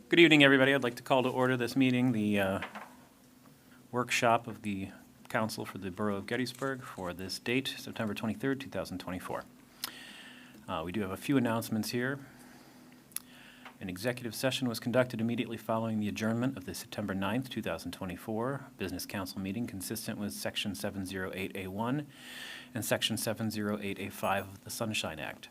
Good evening, everybody. I'd like to call to order this meeting, the workshop of the Council for the Borough of Gettysburg for this date, September 23rd, 2024. We do have a few announcements here. An executive session was conducted immediately following the adjournment of the September 9th, 2024 Business Council meeting consistent with Section 708A1 and Section 708A5 of the Sunshine Act.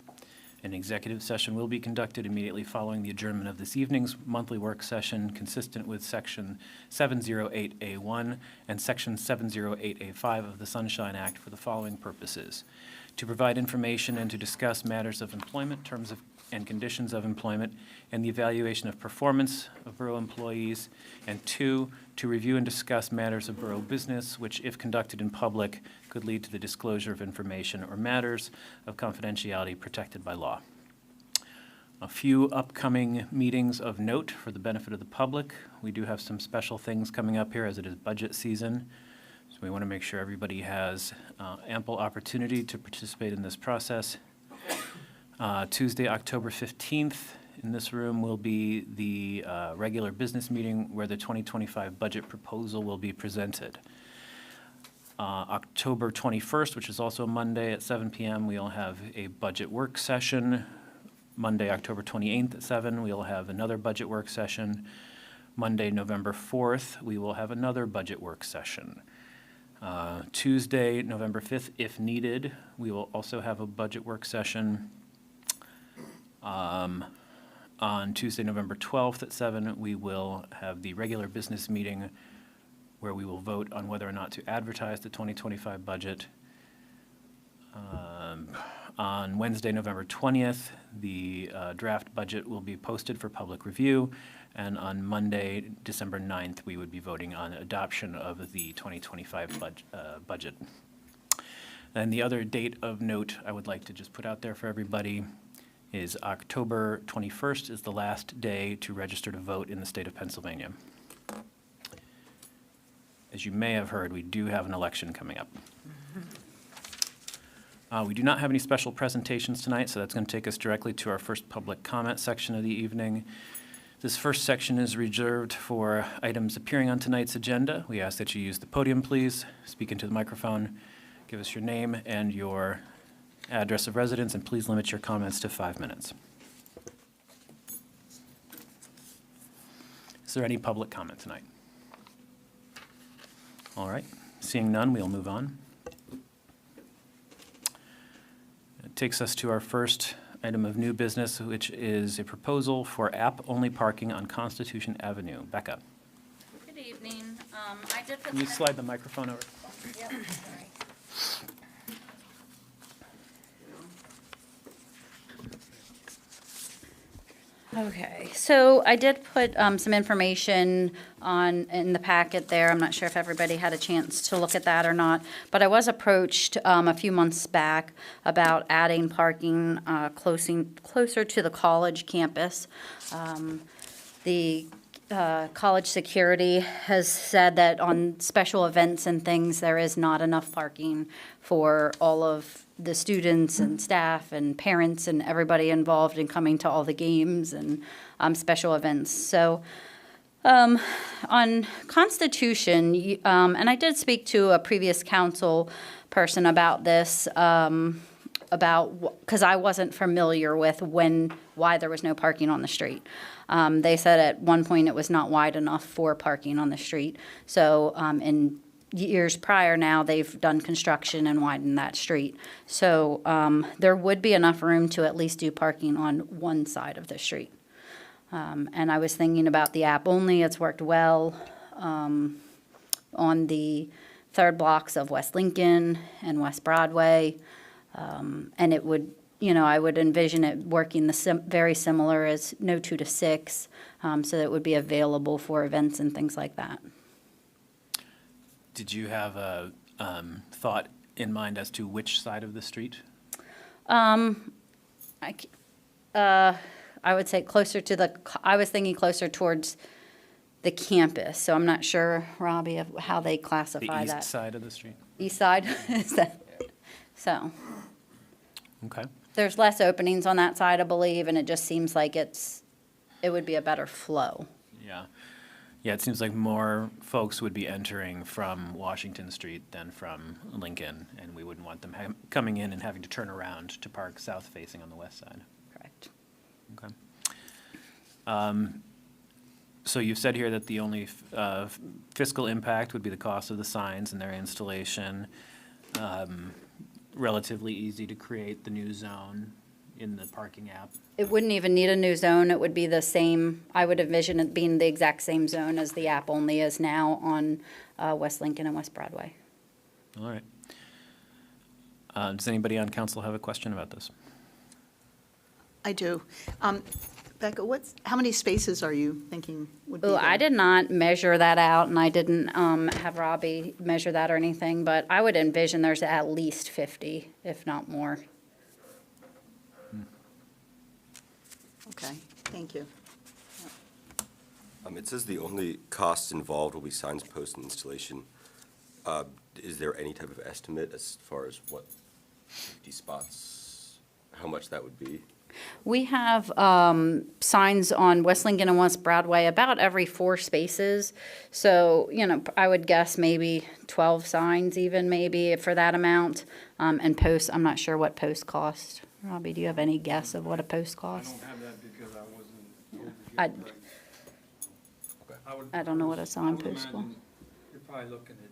An executive session will be conducted immediately following the adjournment of this evening's monthly work session consistent with Section 708A1 and Section 708A5 of the Sunshine Act for the following purposes: to provide information and to discuss matters of employment, terms of and conditions of employment, and the evaluation of performance of borough employees, and two, to review and discuss matters of borough business which, if conducted in public, could lead to the disclosure of information or matters of confidentiality protected by law. A few upcoming meetings of note for the benefit of the public. We do have some special things coming up here as it is budget season, so we want to make sure everybody has ample opportunity to participate in this process. Tuesday, October 15th, in this room will be the regular business meeting where the 2025 budget proposal will be presented. October 21st, which is also a Monday at 7 p.m., we'll have a budget work session. Monday, October 28th at 7, we'll have another budget work session. Monday, November 4th, we will have another budget work session. Tuesday, November 5th, if needed, we will also have a budget work session. On Tuesday, November 12th at 7, we will have the regular business meeting where we will vote on whether or not to advertise the 2025 budget. On Wednesday, November 20th, the draft budget will be posted for public review, and on Monday, December 9th, we would be voting on adoption of the 2025 budget. And the other date of note I would like to just put out there for everybody is October 21st is the last day to register to vote in the state of Pennsylvania. As you may have heard, we do have an election coming up. We do not have any special presentations tonight, so that's going to take us directly to our first public comment section of the evening. This first section is reserved for items appearing on tonight's agenda. We ask that you use the podium, please. Speak into the microphone. Give us your name and your address of residence, and please limit your comments to 5 minutes. Is there any public comment tonight? All right, seeing none, we'll move on. It takes us to our first item of new business, which is a proposal for app-only parking on Constitution Avenue. Becca. Good evening. I did put Can you slide the microphone over? Yep, sorry. Okay, so I did put some information in the packet there. I'm not sure if everybody had a chance to look at that or not, but I was approached a few months back about adding parking closer to the college campus. The college security has said that on special events and things, there is not enough parking for all of the students and staff and parents and everybody involved in coming to all the games and special events. So on Constitution, and I did speak to a previous council person about this, because I wasn't familiar with why there was no parking on the street. They said at one point it was not wide enough for parking on the street. So in years prior now, they've done construction and widened that street. So there would be enough room to at least do parking on one side of the street. And I was thinking about the app only. It's worked well on the third blocks of West Lincoln and West Broadway. And it would, I would envision it working very similar as no 2 to 6, so that it would be available for events and things like that. Did you have a thought in mind as to which side of the street? I would say I was thinking closer towards the campus, so I'm not sure, Robbie, of how they classify that. The east side of the street? East side? Is that? So. Okay. There's less openings on that side, I believe, and it just seems like it's it would be a better flow. Yeah. Yeah, it seems like more folks would be entering from Washington Street than from Lincoln, and we wouldn't want them coming in and having to turn around to park south-facing on the west side. Correct. Okay. So you've said here that the only fiscal impact would be the cost of the signs and their installation. Relatively easy to create the new zone in the parking app. It wouldn't even need a new zone. It would be the same, I would envision it being the exact same zone as the app only is now on West Lincoln and West Broadway. All right. Does anybody on council have a question about this? I do. Becca, how many spaces are you thinking would be Oh, there? I did not measure that out, and I didn't have Robbie measure that or anything, but I would envision there's at least 50, if not more. Okay, thank you. It says the only costs involved will be signs, posts, and installation. Is there any type of estimate as far as what 50 spots, how much that would be? We have signs on West Lincoln and West Broadway about every 4 spaces. So, I would guess maybe 12 signs even maybe for that amount. And posts, I'm not sure what posts cost. Robbie, do you have any guess of what a post I costs? don't have that because I wasn't told to I- get it. I don't know what a sign I would post imagine costs. You're probably looking at,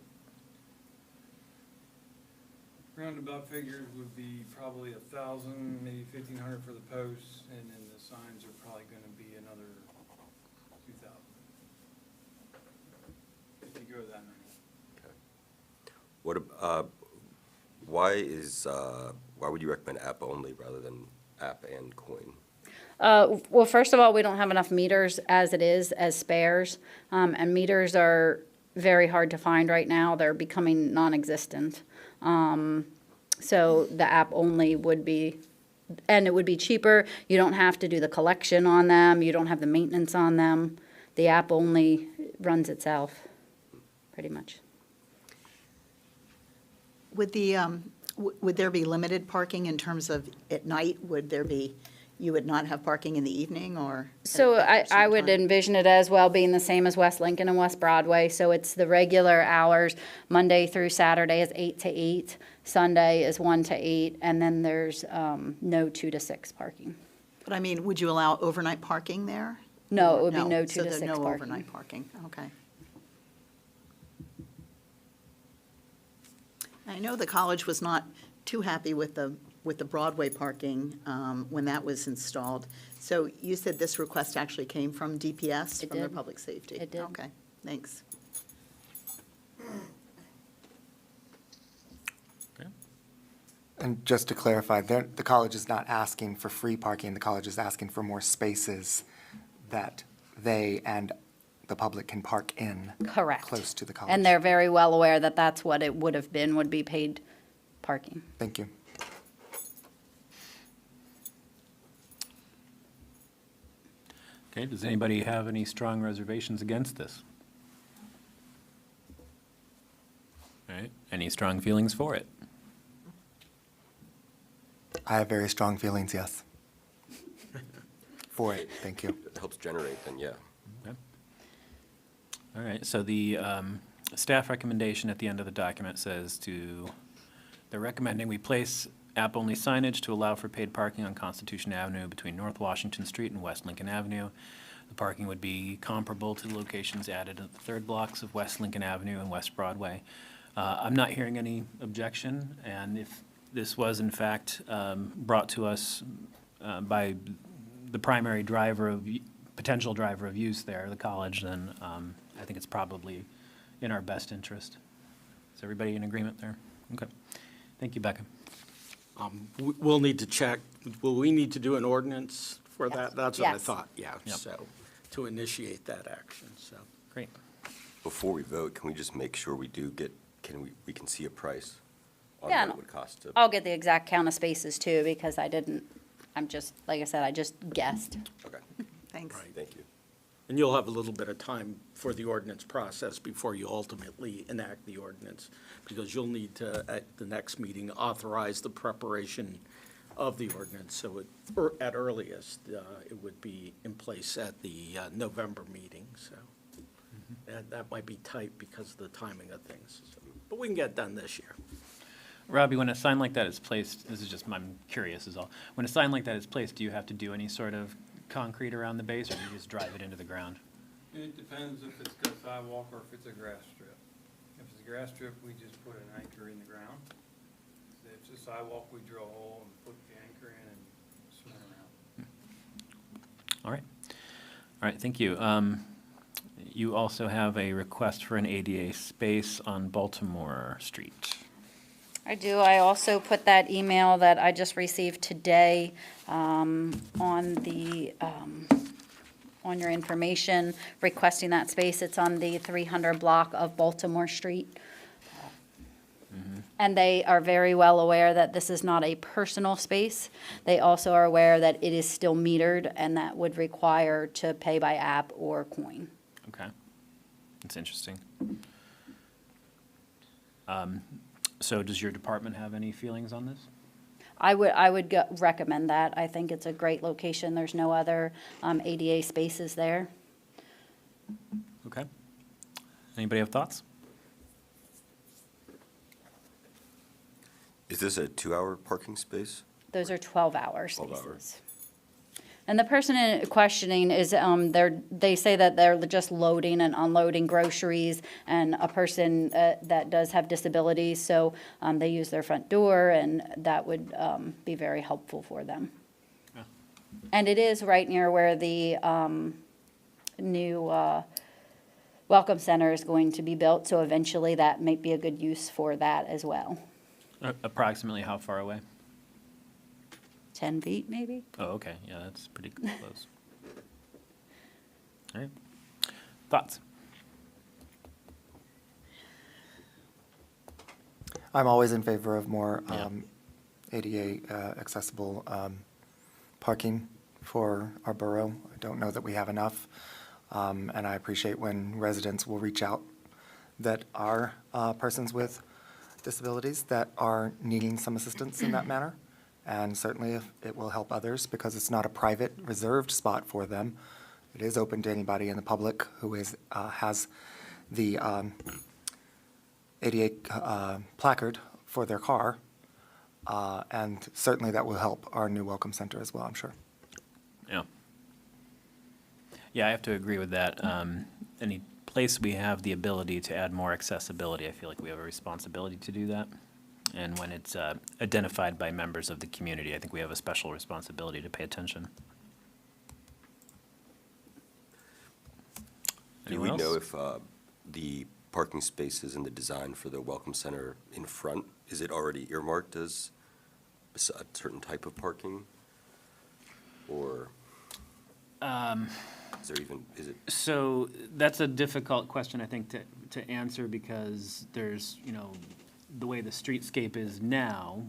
roundabout figures would be probably 1,000, maybe 1,500 for the posts, and then the signs are probably gonna be another 2,000. If you go that many. What, why would you recommend app only rather than app and coin? Well, first of all, we don't have enough meters as it is, as spares. And meters are very hard to find right now. They're becoming non-existent. So the app only would be, and it would be cheaper. You don't have to do the collection on them. You don't have the maintenance on them. The app only runs itself, pretty much. Would would there be limited parking in terms of at night? You would not have parking in the evening or? So at I some would time? envision it as well being the same as West Lincoln and West Broadway. So it's the regular hours, Monday through Saturday is 8 to 8, Sunday is 1 to 8, and then there's no 2 to 6 parking. But I mean, would you allow overnight parking there? No, it would be no 2 so to there's 6 no parking. overnight parking, okay. I know the college was not too happy with the Broadway parking when that was installed. So you said this request actually came from DPS, It from their did. public safety? It did. Okay, thanks. And just to clarify, the college is not asking for free parking. The college is asking for more spaces that they and the public can park in. Correct. Close to the college. And they're very well aware that that's what it would have been, would be paid parking. Thank you. Okay, does anybody have any strong reservations against this? All right, any strong feelings for it? I have very strong feelings, yes. For it, thank you. If it helps generate, then yeah. Okay. All right, so the staff recommendation at the end of the document says they're recommending we place app-only signage to allow for paid parking on Constitution Avenue between North Washington Street and West Lincoln Avenue. The parking would be comparable to the locations added at the third blocks of West Lincoln Avenue and West Broadway. I'm not hearing any objection, and if this was in fact brought to us by the primary potential driver of use there, the college, then I think it's probably in our best interest. Is everybody in agreement there? Okay. Thank you, Becca. We'll need to check, will we need to do an ordinance for that? That's what I Yes. thought, yeah, Yep. so, to initiate that action, so. Great. Before we vote, can we just make sure we do get, we can see a price on Yeah, what no. it would cost to? I'll get the exact count of spaces too, because like I said, I just guessed. Okay, Thanks. thank you. And you'll have a little bit of time for the ordinance process before you ultimately enact the ordinance, because you'll need to, at the next meeting, authorize the preparation of the ordinance, so or at earliest, it would be in place at the November meeting, so. That might be tight because of the timing of things, so, but we can get it done this year. Robbie, when a sign like that is placed, this is just, I'm curious is all. When a sign like that is placed, do you have to do any sort of concrete around the base, or do you just drive it into the ground? It depends if it's got sidewalk or if it's a grass strip. If it's a grass strip, we just put an anchor in the ground. If it's a sidewalk, we drill a hole and put the anchor in and swing around. All right. All right, thank you. You also have a request for an ADA space on Baltimore Street. I do. I also put that email that I just received today on your information requesting that space. It's on the 300 block of Baltimore Street. And they are very well aware that this is not a personal space. They also are aware that it is still metered and that would require to pay by app or coin. Okay, that's interesting. So does your department have any feelings on this? I would recommend that. I think it's a great location. There's no other ADA spaces there. Okay. Anybody have thoughts? Is this a 2-hour parking space? Those are 12-hour 12 hours. spaces. And the person in questioning is, they say that they're just loading and unloading groceries, and a person that does have disabilities, so they use their front door, and that would be very helpful for them. Yeah. And it is right near where the new Welcome Center is going to be built, so eventually that might be a good use for that as well. Approximately how far away? 10 feet, maybe? Oh, okay, yeah, that's pretty close. All right. Thoughts? I'm always in favor of more Yeah. ADA accessible parking for our borough. I don't know that we have enough, and I appreciate when residents will reach out that are persons with disabilities that are needing some assistance in that manner. And certainly if it will help others because it's not a private reserved spot for them. It is open to anybody in the public who is, has the ADA placard for their car. And certainly that will help our new Welcome Center as well, I'm sure. Yeah. Yeah, I have to agree with that. Any place we have the ability to add more accessibility, I feel like we have a responsibility to do that. And when it's identified by members of the community, I think we have a special responsibility to pay attention. Do Anyone we know else? if the parking spaces in the design for the Welcome Center in front, is it already earmarked as a certain type of parking? Or is there even, is it? So that's a difficult question, I think, to answer because there's, the way the streetscape is now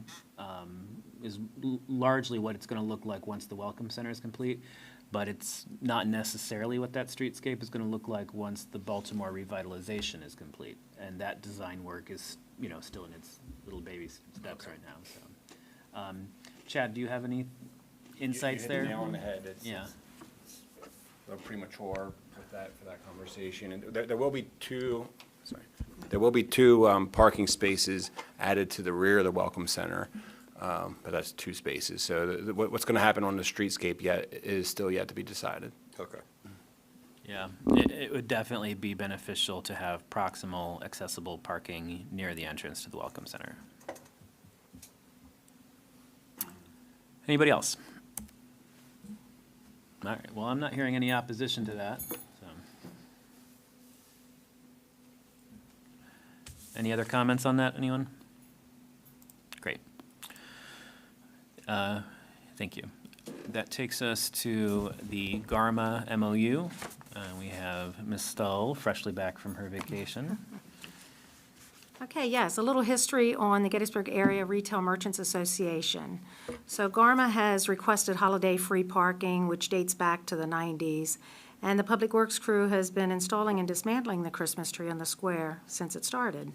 is largely what it's going to look like once the Welcome Center is complete, but it's not necessarily what that streetscape is going to look like once the Baltimore revitalization is complete. And that design work is, still in its little baby steps right now. So, Chad, do you have any insights You there? hit the nail on the head. It's Yeah. a little premature with that, for that conversation. And there will be two, there will be two parking spaces added to the rear of the Welcome Center, but that's 2 spaces. So what's going to happen on the streetscape yet is still yet to be decided. Okay. Yeah, it would definitely be beneficial to have proximal, accessible parking near the entrance to the Welcome Center. Anybody else? All right, well, I'm not hearing any opposition to that, so. Any other comments on that, anyone? Great. Thank you. That takes us to the Garma MOU. We have Ms. Stull, freshly back from her vacation. Okay, yes, a little history on the Gettysburg Area Retail Merchants Association. So Garma has requested holiday-free parking, which dates back to the 90s, and the Public Works crew has been installing and dismantling the Christmas tree on the square since it started.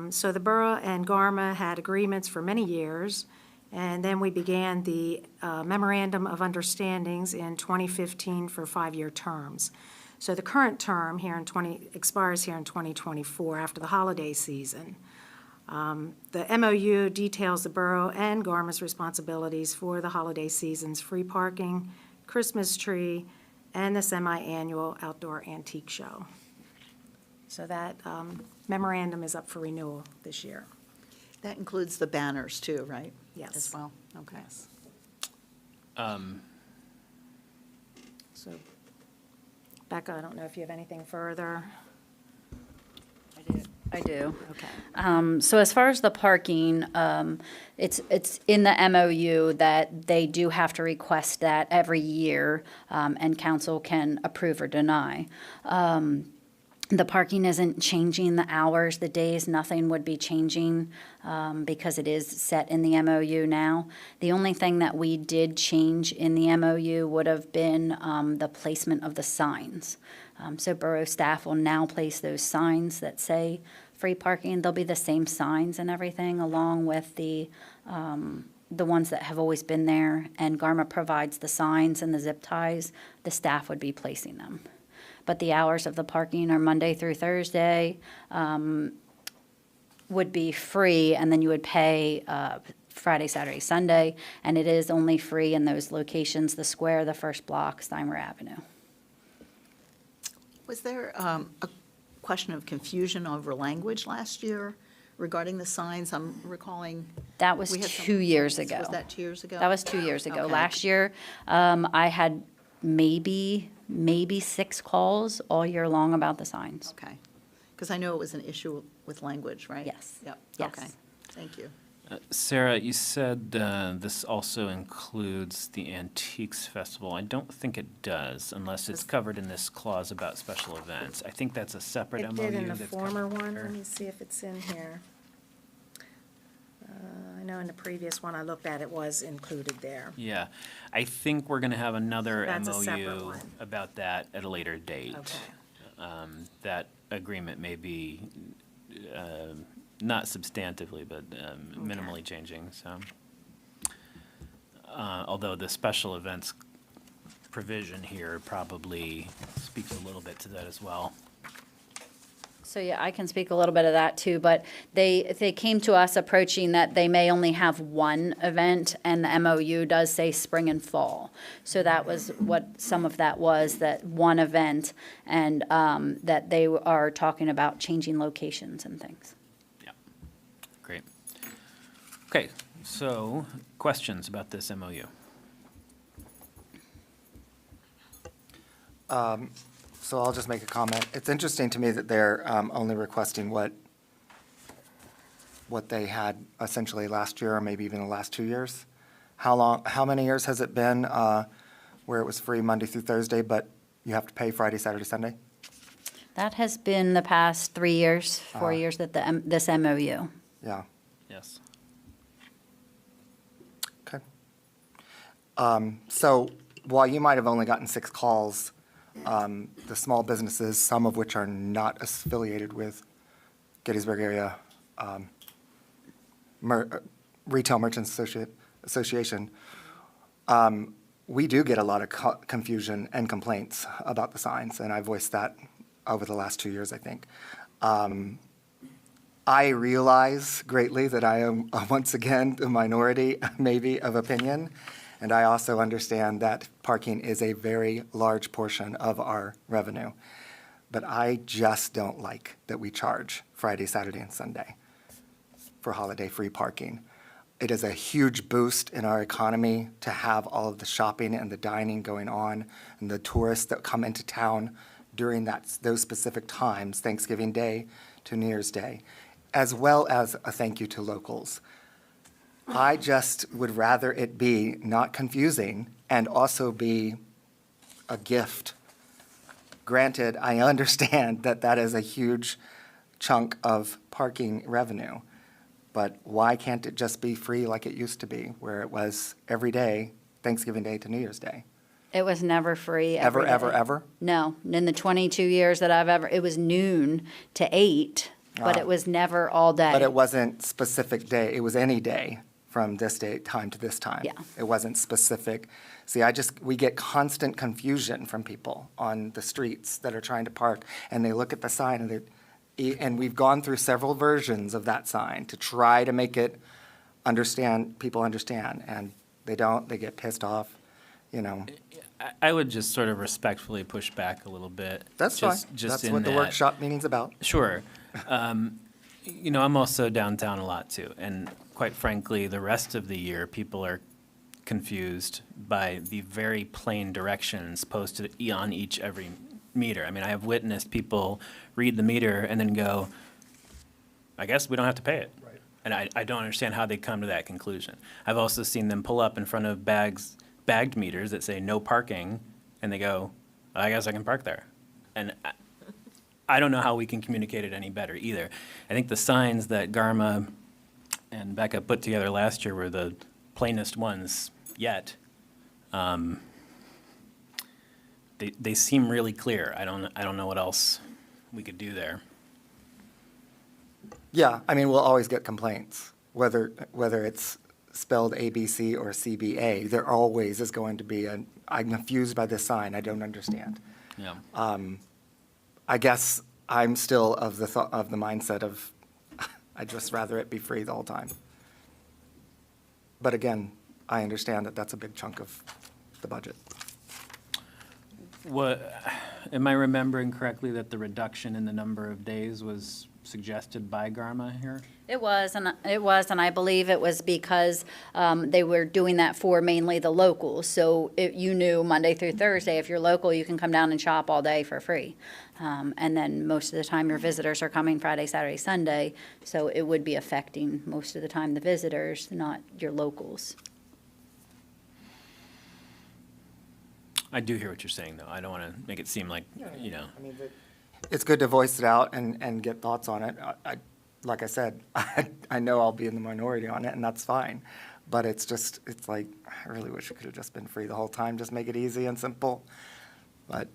So the borough and Garma had agreements for many years, And then we began the memorandum of understandings in 2015 for 5-year terms. So the current term here expires here in 2024 after the holiday season. The MOU details the borough and Garma's responsibilities for the holiday season's free parking, Christmas tree, and the semi-annual outdoor antique show. So that memorandum is up for renewal this year. That includes the banners too, right? Yes. As well, okay. So, Becca, I don't know if you have anything further. I do. Okay. So as far as the parking, it's in the MOU that they do have to request that every year, and council can approve or deny. The parking isn't changing, the hours, the days, nothing would be changing because it is set in the MOU now. The only thing that we did change in the MOU would have been the placement of the signs. So borough staff will now place those signs that say free parking. They'll be the same signs and everything, along with the ones that have always been there. And Garma provides the signs and the zip ties. The staff would be placing them. But the hours of the parking are Monday through Thursday, would be free, and then you would pay Friday, Saturday, Sunday. And it is only free in those locations, the Square, the First Block, Steimer Avenue. Was there a question of confusion over language last year regarding the signs? I'm recalling. That was we had some- 2 years ago. Was that 2 years ago? That was 2 years ago. Okay. Last year, I had maybe 6 calls all year long about the signs. Okay, because I know it was an issue with language, right? Yes. Yep, Yes. okay, thank you. Sarah, you said this also includes the Antiques Festival. I don't think it does, unless it's covered in this clause about special events. I think that's a separate It MOU did in the that's former covered one. there. Let me see if it's in here. I know in the previous one I looked at, it was included there. Yeah, I think we're going to have another That's a separate MOU one. about that at a later date. Okay. That agreement may be not substantively, but minimally changing, so. Although the special events provision here probably speaks a little bit to that as well. So, yeah, I can speak a little bit of that too, but they came to us approaching that they may only have one event, and the MOU does say spring and fall. So that was what some of that was, that one event, and that they are talking about changing locations and things. Yeah, great. Okay, so questions about this MOU? So I'll just make a comment. It's interesting to me that they're only requesting what they had essentially last year, or maybe even the last 2 years. How many years has it been where it was free Monday through Thursday, but you have to pay Friday, Saturday, Sunday? That has been the past 3 years, 4 years that this MOU. Yeah, Yes. okay. So while you might have only gotten 6 calls, the small businesses, some of which are not affiliated with Gettysburg Area Retail Merchants Association, we do get a lot of confusion and complaints about the signs, and I voiced that over the last 2 years, I think. I realize greatly that I am, once again, the minority, maybe, of opinion. And I also understand that parking is a very large portion of our revenue. But I just don't like that we charge Friday, Saturday, and Sunday for holiday-free parking. It is a huge boost in our economy to have all of the shopping and the dining going on, and the tourists that come into town during those specific times, Thanksgiving Day to New Year's Day, as well as a thank you to locals. I just would rather it be not confusing and also be a gift. Granted, I understand that that is a huge chunk of parking revenue, but why can't it just be free like it used to be, where it was every day, Thanksgiving Day to New Year's Day? It was never free every day. Ever? No, in the 22 years that it was noon to 8, but it was never all day. But it wasn't specific day, it was any day from this date, time to this time. Yeah. It wasn't specific. See, we get constant confusion from people on the streets that are trying to park, and they look at the sign, and we've gone through several versions of that sign to try to make it people understand, and they don't, they get pissed off, you know. I would just sort of respectfully push back a little bit. That's fine. Just That's in what the that- workshop meeting's about. Sure. You know, I'm also downtown a lot too, and quite frankly, the rest of the year, people are confused by the very plain directions posted on every meter. I mean, I have witnessed people read the meter and then go, I guess we don't have to pay it. Right. And I don't understand how they come to that conclusion. I've also seen them pull up in front of bagged meters that say no parking, and they go, I guess I can park there. And I don't know how we can communicate it any better either. I think the signs that Garma and Becca put together last year were the plainest ones yet. They seem really clear. I don't know what else we could do there. Yeah, I mean, we'll always get complaints, whether it's spelled ABC or CBA. There always is going to be I'm confused by this sign, I don't understand. Yeah. I guess I'm still of the mindset of, I'd just rather it be free the whole time. But again, I understand that that's a big chunk of the budget. Am I remembering correctly that the reduction in the number of days was suggested by Garma here? It was, and I believe it was because they were doing that for mainly the locals. So you knew Monday through Thursday, if you're local, you can come down and shop all day for free. And then most of the time, your visitors are coming Friday, Saturday, Sunday. So it would be affecting most of the time the visitors, not your locals. I do hear what you're saying, though. I don't want to make it seem like, you know. It's good to voice it out and get thoughts on it. Like I said, I know I'll be in the minority on it, and that's fine. But it's like, I really wish it could have just been free the whole time, just make it easy and simple. But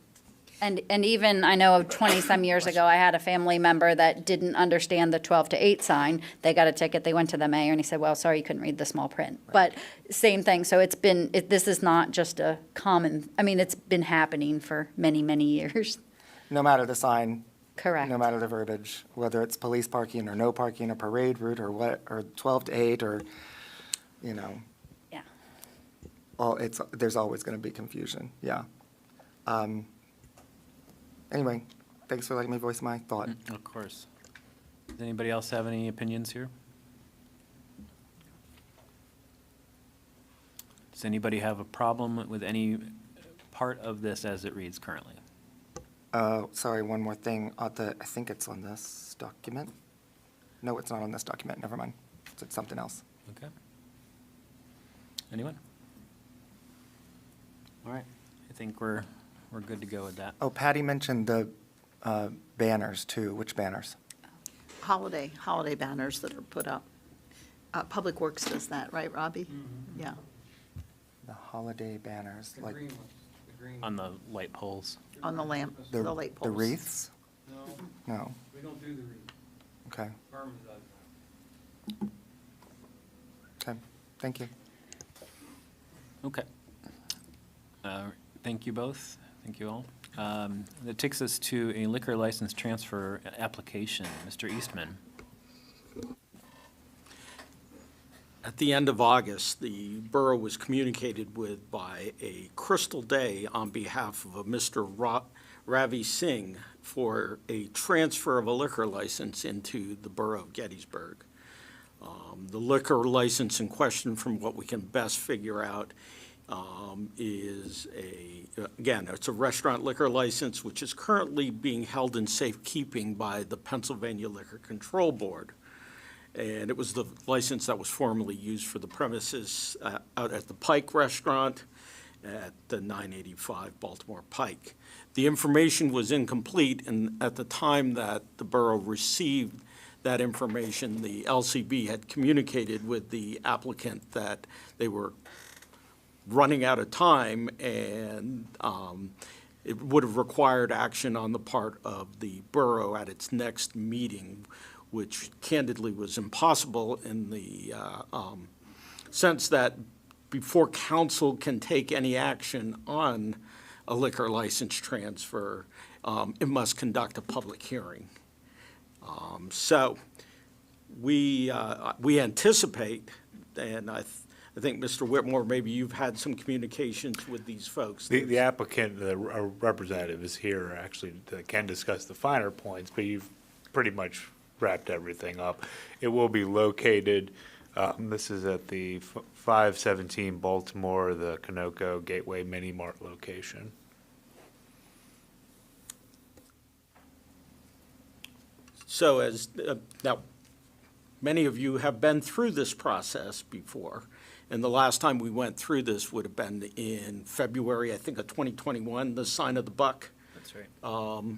And even, I know 20-some years ago, I had a family member that didn't understand the 12 to 8 sign. They got a ticket, they went to the mayor, and he said, well, sorry, you couldn't read the small print. But same thing, so this is not just a common, I mean, it's been happening for many, many years. no matter the sign, Correct. no matter the verbiage, whether it's police parking or no parking, or parade route, or what, or 12 to 8, or, you know, Yeah. there's always going to be confusion, yeah. Anyway, thanks for letting me voice my thought. Of course. Does anybody else have any opinions here? Does anybody have a problem with any part of this as it reads currently? Sorry, one more thing. I think it's on this document. No, it's not on this document. Never mind. It's something else. Okay. Anyone? All right. I think we're good to go with that. Oh, Patty mentioned the banners too. Which banners? Holiday banners that are put up. Public Works does that, right, Robbie? Yeah. The holiday banners, The like green ones, the green. On the light poles. On the lamp, the light the poles. wreaths? No, No. we don't do the wreath. Okay. Garmin does that. Okay. Thank you. Okay. Thank you both. Thank you all. That takes us to a liquor license transfer application. Mr. Eastman. At the end of August, the borough was communicated with by a Crystal Day on behalf of a Mr. Ravi Singh for a transfer of a liquor license into the Borough of Gettysburg. The liquor license in question, from what we can best figure out, is again, it's a restaurant liquor license, which is currently being held in safekeeping by the Pennsylvania Liquor Control Board. And it was the license that was formerly used for the premises out at the Pike Restaurant at the 985 Baltimore Pike. The information was incomplete, and at the time that the borough received that information, the LCB had communicated with the applicant that they were running out of time, and it would have required action on the part of the borough at its next meeting, which candidly was impossible in the sense that before council can take any action on a liquor license transfer, it must conduct a public hearing. So we anticipate, and I think, Mr. Whitmore, maybe you've had some communications with these folks. The applicant, the representative is here, actually, that can discuss the finer points, but you've pretty much wrapped everything up. It will be located, this is at the 517 Baltimore, the Conoco Gateway Mini Mart location. So as, now, many of you have been through this process before, and the last time we went through this would have been in February, I think, of 2021, the Sign of the Buck That's right.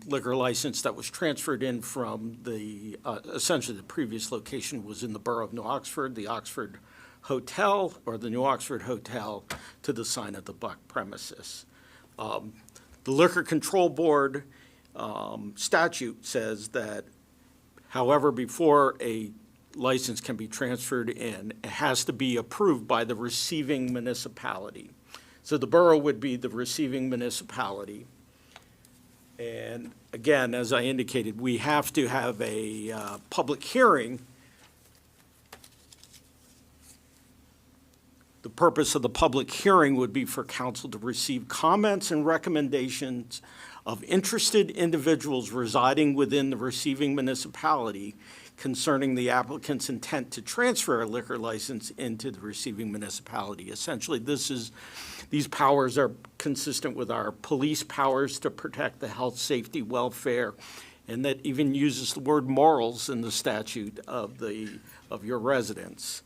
liquor license that was transferred in from the, essentially the previous location was in the Borough of New Oxford, the Oxford Hotel, or the New Oxford Hotel, to the Sign of the Buck premises. The Liquor Control Board statute says that, however, before a license can be transferred in, it has to be approved by the receiving municipality. So the borough would be the receiving municipality. And again, as I indicated, we have to have a public hearing. The purpose of the public hearing would be for council to receive comments and recommendations of interested individuals residing within the receiving municipality concerning the applicant's intent to transfer a liquor license into the receiving municipality. Essentially, these powers are consistent with our police powers to protect the health, safety, welfare, and that even uses the word morals in the statute of your residents.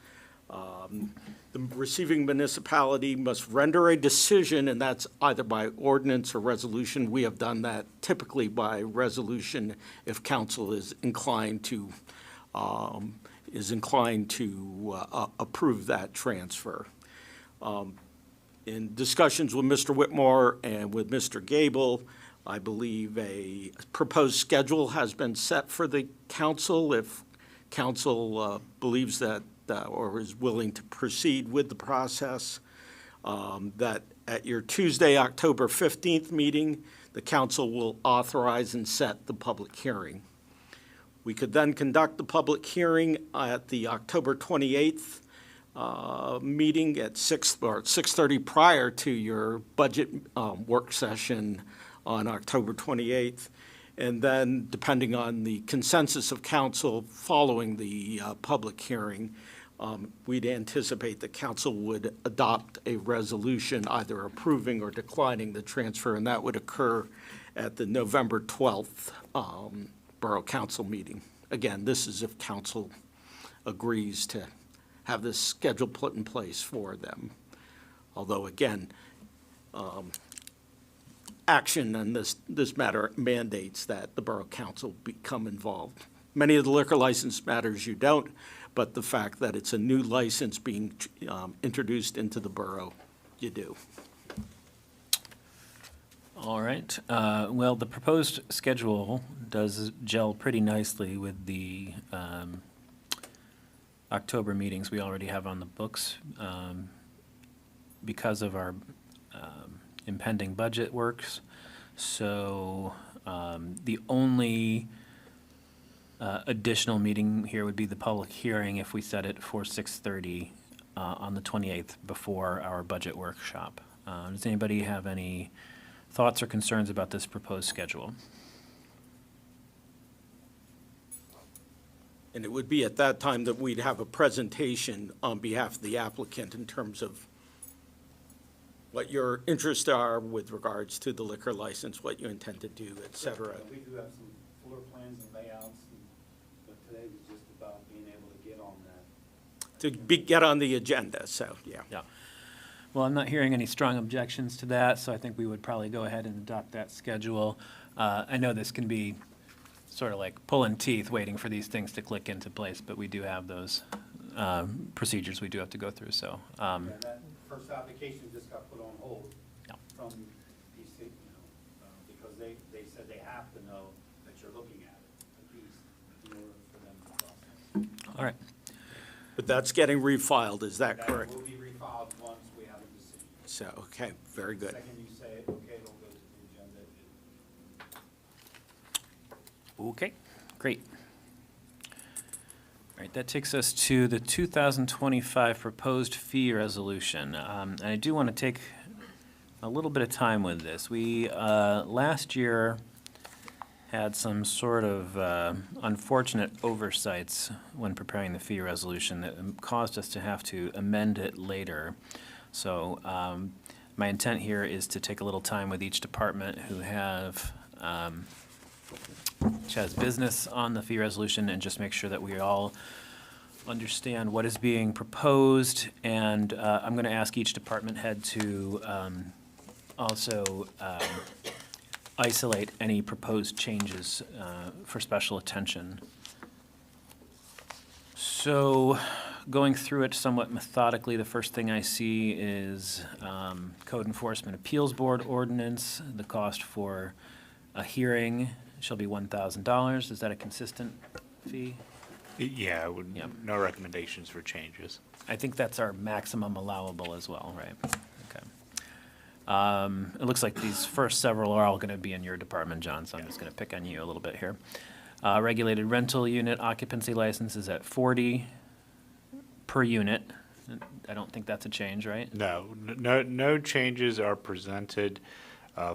The receiving municipality must render a decision, and that's either by ordinance or resolution. We have done that typically by resolution if council is inclined to approve that transfer. In discussions with Mr. Whitmore and with Mr. Gable, I believe a proposed schedule has been set for the council if council believes that or is willing to proceed with the process, that at your Tuesday, October 15th meeting, the council will authorize and set the public hearing. We could then conduct the public hearing at the October 28th meeting at 6:30 prior to your budget work session on October 28th. And then, depending on the consensus of council following the public hearing, we'd anticipate that council would adopt a resolution either approving or declining the transfer, and that would occur at the November 12th Borough Council meeting. Again, this is if council agrees to have this schedule put in place for them. Although, again, action on this matter mandates that the Borough Council become involved. Many of the liquor license matters you don't, but the fact that it's a new license being introduced into the borough, you do. All right. Well, the proposed schedule does gel pretty nicely with the October meetings we already have on the books because of our impending budget works. So the only additional meeting here would be the public hearing if we set it for 6:30 on the 28th before our budget workshop. Does anybody have any thoughts or concerns about this proposed schedule? And it would be at that time that we'd have a presentation on behalf of the applicant in terms of what your interests are with regards to the liquor license, what you intend to do, et cetera. We do have some floor plans and layouts, but today was just about being able to get on that. Get on the agenda, so, yeah. Yeah. Well, I'm not hearing any strong objections to that, so I think we would probably go ahead and adopt that schedule. I know this can be sort of like pulling teeth, waiting for these things to click into place, but we do have those procedures we do have to go through, so. Yeah, that first application just got put on hold Yeah. from DC, because they said they have to know that you're looking at it, at least, in order for them to process. All right. But that's getting refiled, is that That correct? will be refiled once we have a decision. So, okay, very The good. second you say, okay, it'll go to the agenda. Okay, great. All right, that takes us to the 2025 proposed fee resolution. And I do want to take a little bit of time with this. We, last year, had some sort of unfortunate oversights when preparing the fee resolution that caused us to have to amend it later. So my intent here is to take a little time with each department which has business on the fee resolution, and just make sure that we all understand what is being proposed. And I'm going to ask each department head to also isolate any proposed changes for special attention. So, going through it somewhat methodically, the first thing I see is Code Enforcement Appeals Board ordinance. The cost for a hearing shall be $1,000. Is that a consistent fee? Yeah, Yeah. no recommendations for changes. I think that's our maximum allowable as well, right? Okay. It looks like these first several are all going to be in your department, John, so I'm just going to pick on you a little bit here. Regulated rental unit occupancy license is at 40 per unit. I don't think that's a change, right? No changes are presented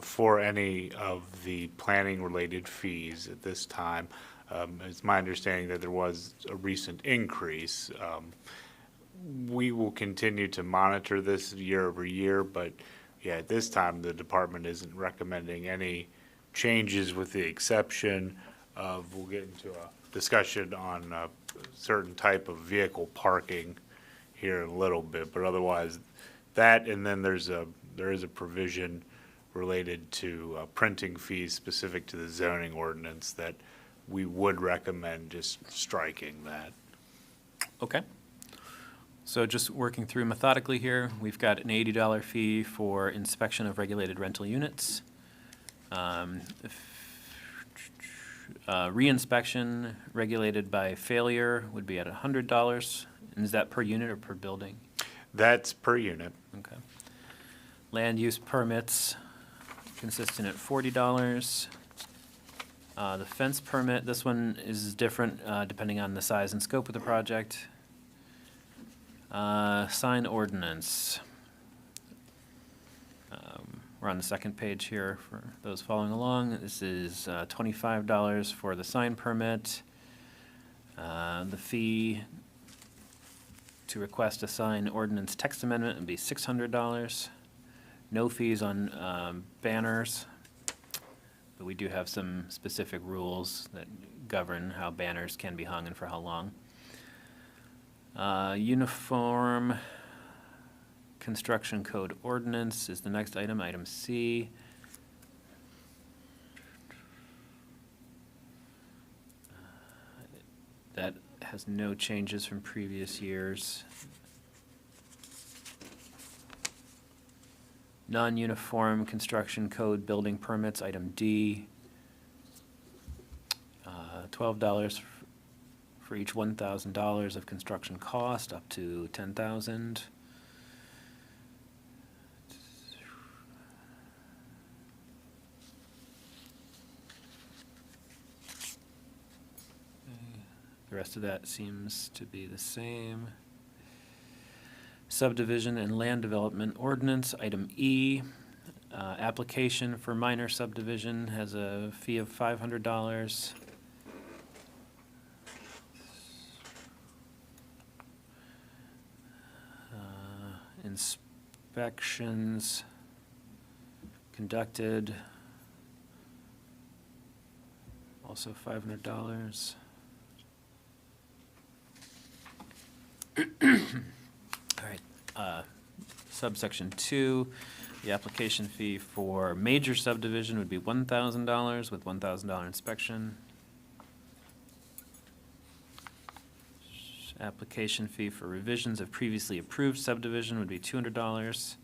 for any of the planning-related fees at this time. It's my understanding that there was a recent increase. We will continue to monitor this year over year, but yeah, at this time, the department isn't recommending any changes with the exception of, we'll get into a discussion on a certain type of vehicle parking here in a little bit, but otherwise that, and then there is a provision related to printing fees specific to the zoning ordinance that we would recommend just striking that. Okay. So just working through methodically here, we've got an $80 fee for inspection of regulated rental units. Reinspection regulated by failure would be at $100. And is that per unit or per building? That's per unit. Okay. Land use permits consistent at $40. The fence permit, this one is different depending on the size and scope of the project. Sign ordinance. We're on the second page here for those following along. This is $25 for the sign permit. The fee to request a sign ordinance text amendment would be $600. No fees on banners, but we do have some specific rules that govern how banners can be hung and for how long. Uniform construction code ordinance is the next item, item C. That has no changes from previous years. Non-uniform construction code building permits, item D. $12 for each $1,000 of construction cost, up to $10,000. The rest of that seems to be the same. Subdivision and land development ordinance, item E. Application for minor subdivision has a fee of $500. Inspections conducted, also $500. All right, subsection 2, the application fee for major subdivision would be $1,000 with $1,000 inspection. Application fee for revisions of previously approved subdivision would be $200.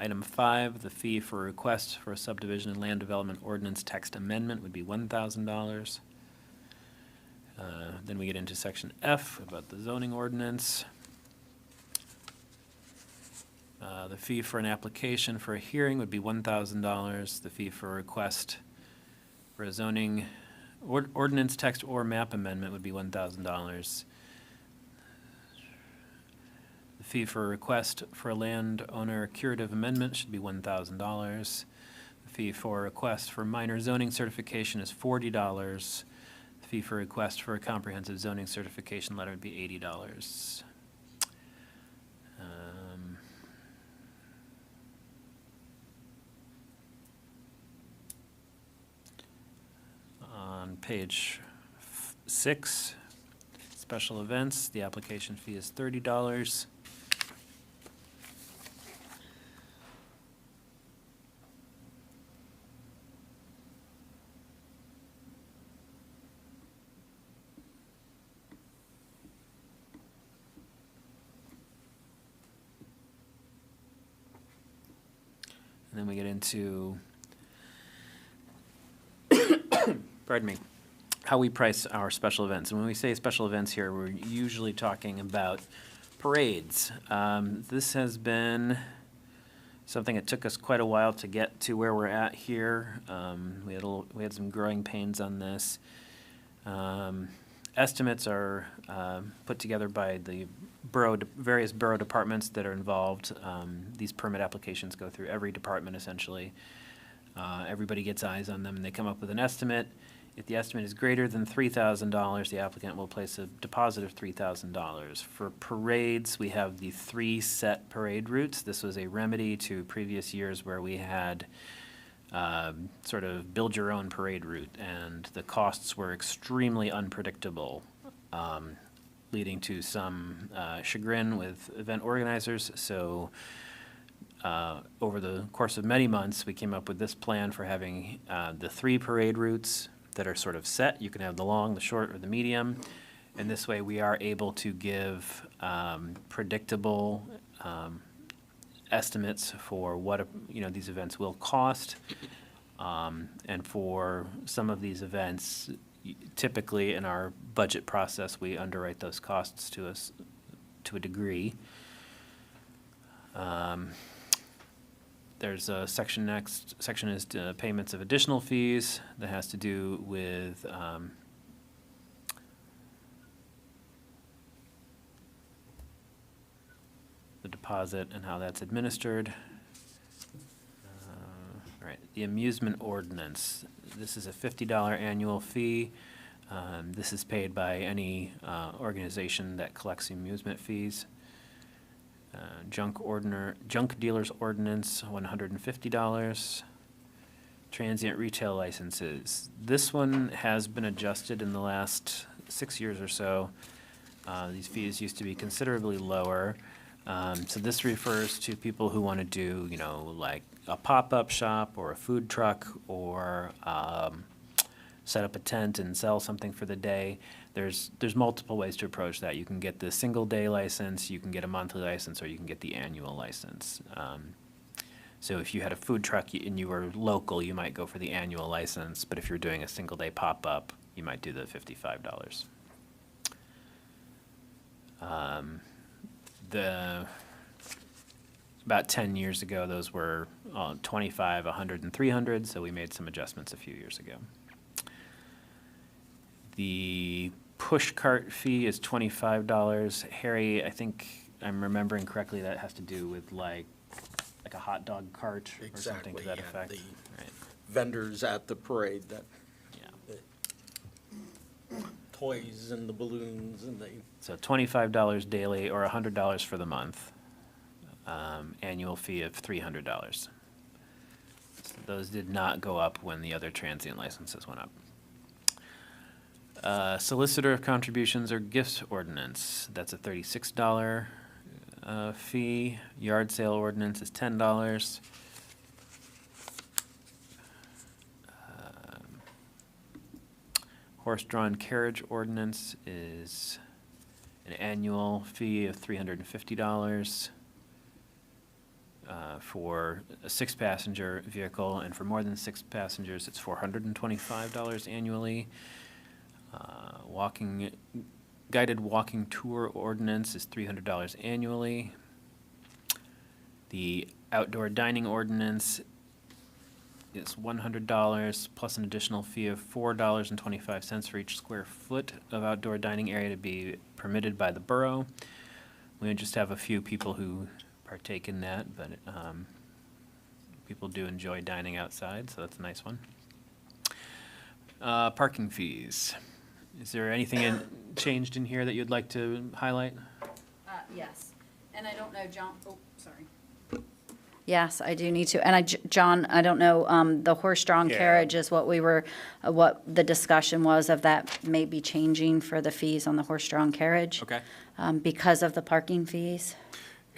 Item 5, the fee for request for a subdivision and land development ordinance text amendment would be $1,000. Then we get into section F about the zoning ordinance. The fee for an application for a hearing would be $1,000. The fee for a request for a zoning ordinance text or map amendment would be $1,000. The fee for a request for a landowner curative amendment should be $1,000. The fee for a request for minor zoning certification is $40. The fee for a request for a comprehensive zoning certification letter would be $80. On page 6, special events, the application fee is $30. And then we get into, pardon me, how we price our special events. And when we say special events here, we're usually talking about parades. This has been something that took us quite a while to get to where we're at here. We had some growing pains on this. Estimates are put together by the various borough departments that are involved. These permit applications go through every department essentially. Everybody gets eyes on them and they come up with an estimate. If the estimate is greater than $3,000, the applicant will place a deposit of $3,000. For parades, we have the 3 set parade routes. This was a remedy to previous years where we had sort of build your own parade route, and the costs were extremely unpredictable, leading to some chagrin with event organizers. So over the course of many months, we came up with this plan for having the 3 parade routes that are sort of set. You can have the long, the short, or the medium. And this way we are able to give predictable estimates for what these events will cost. And for some of these events, typically in our budget process, we underwrite those costs to a degree. There's a section next. Section is payments of additional fees that has to do with the deposit and how that's administered. Right, the amusement ordinance. This is a $50 annual fee. This is paid by any organization that collects amusement fees. Junk dealers ordinance, $150. Transient retail licenses. This one has been adjusted in the last 6 years or so. These fees used to be considerably lower. So this refers to people who want to do, like a pop-up shop or a food truck or set up a tent and sell something for the day. There's multiple ways to approach that. You can get the single-day license, you can get a monthly license, or you can get the annual license. So if you had a food truck and you were local, you might go for the annual license, but if you're doing a single-day pop-up, you might do the $55. About 10 years ago, those were $25, $100, and $300, so we made some adjustments a few years ago. The push cart fee is $25. Harry, I think I'm remembering correctly, that has to do with like a hot dog cart or something to that effect. The Right. vendors at the parade that, Yeah. the toys and the balloons and the, So $25 daily or $100 for the month. Annual fee of $300. Those did not go up when the other transient licenses went up. Solicitor contributions or gifts ordinance, that's a $36 fee. Yard sale ordinance is $10. Horse-drawn carriage ordinance is an annual fee of $350. For a 6-passenger vehicle, and for more than 6 passengers, it's $425 annually. Guided walking tour ordinance is $300 annually. The outdoor dining ordinance is $100 plus an additional fee of $4.25 for each square foot of outdoor dining area to be permitted by the borough. We just have a few people who partake in that, but people do enjoy dining outside, so that's a nice one. Parking fees. Is there anything changed in here that you'd like to highlight? Yes, and I don't know, John, oh, sorry. Yes, I do need to, and John, I don't know, the horse-drawn Yeah. carriage is what what the discussion was of that may be changing for the fees on the horse-drawn carriage. Okay. Because of the parking fees.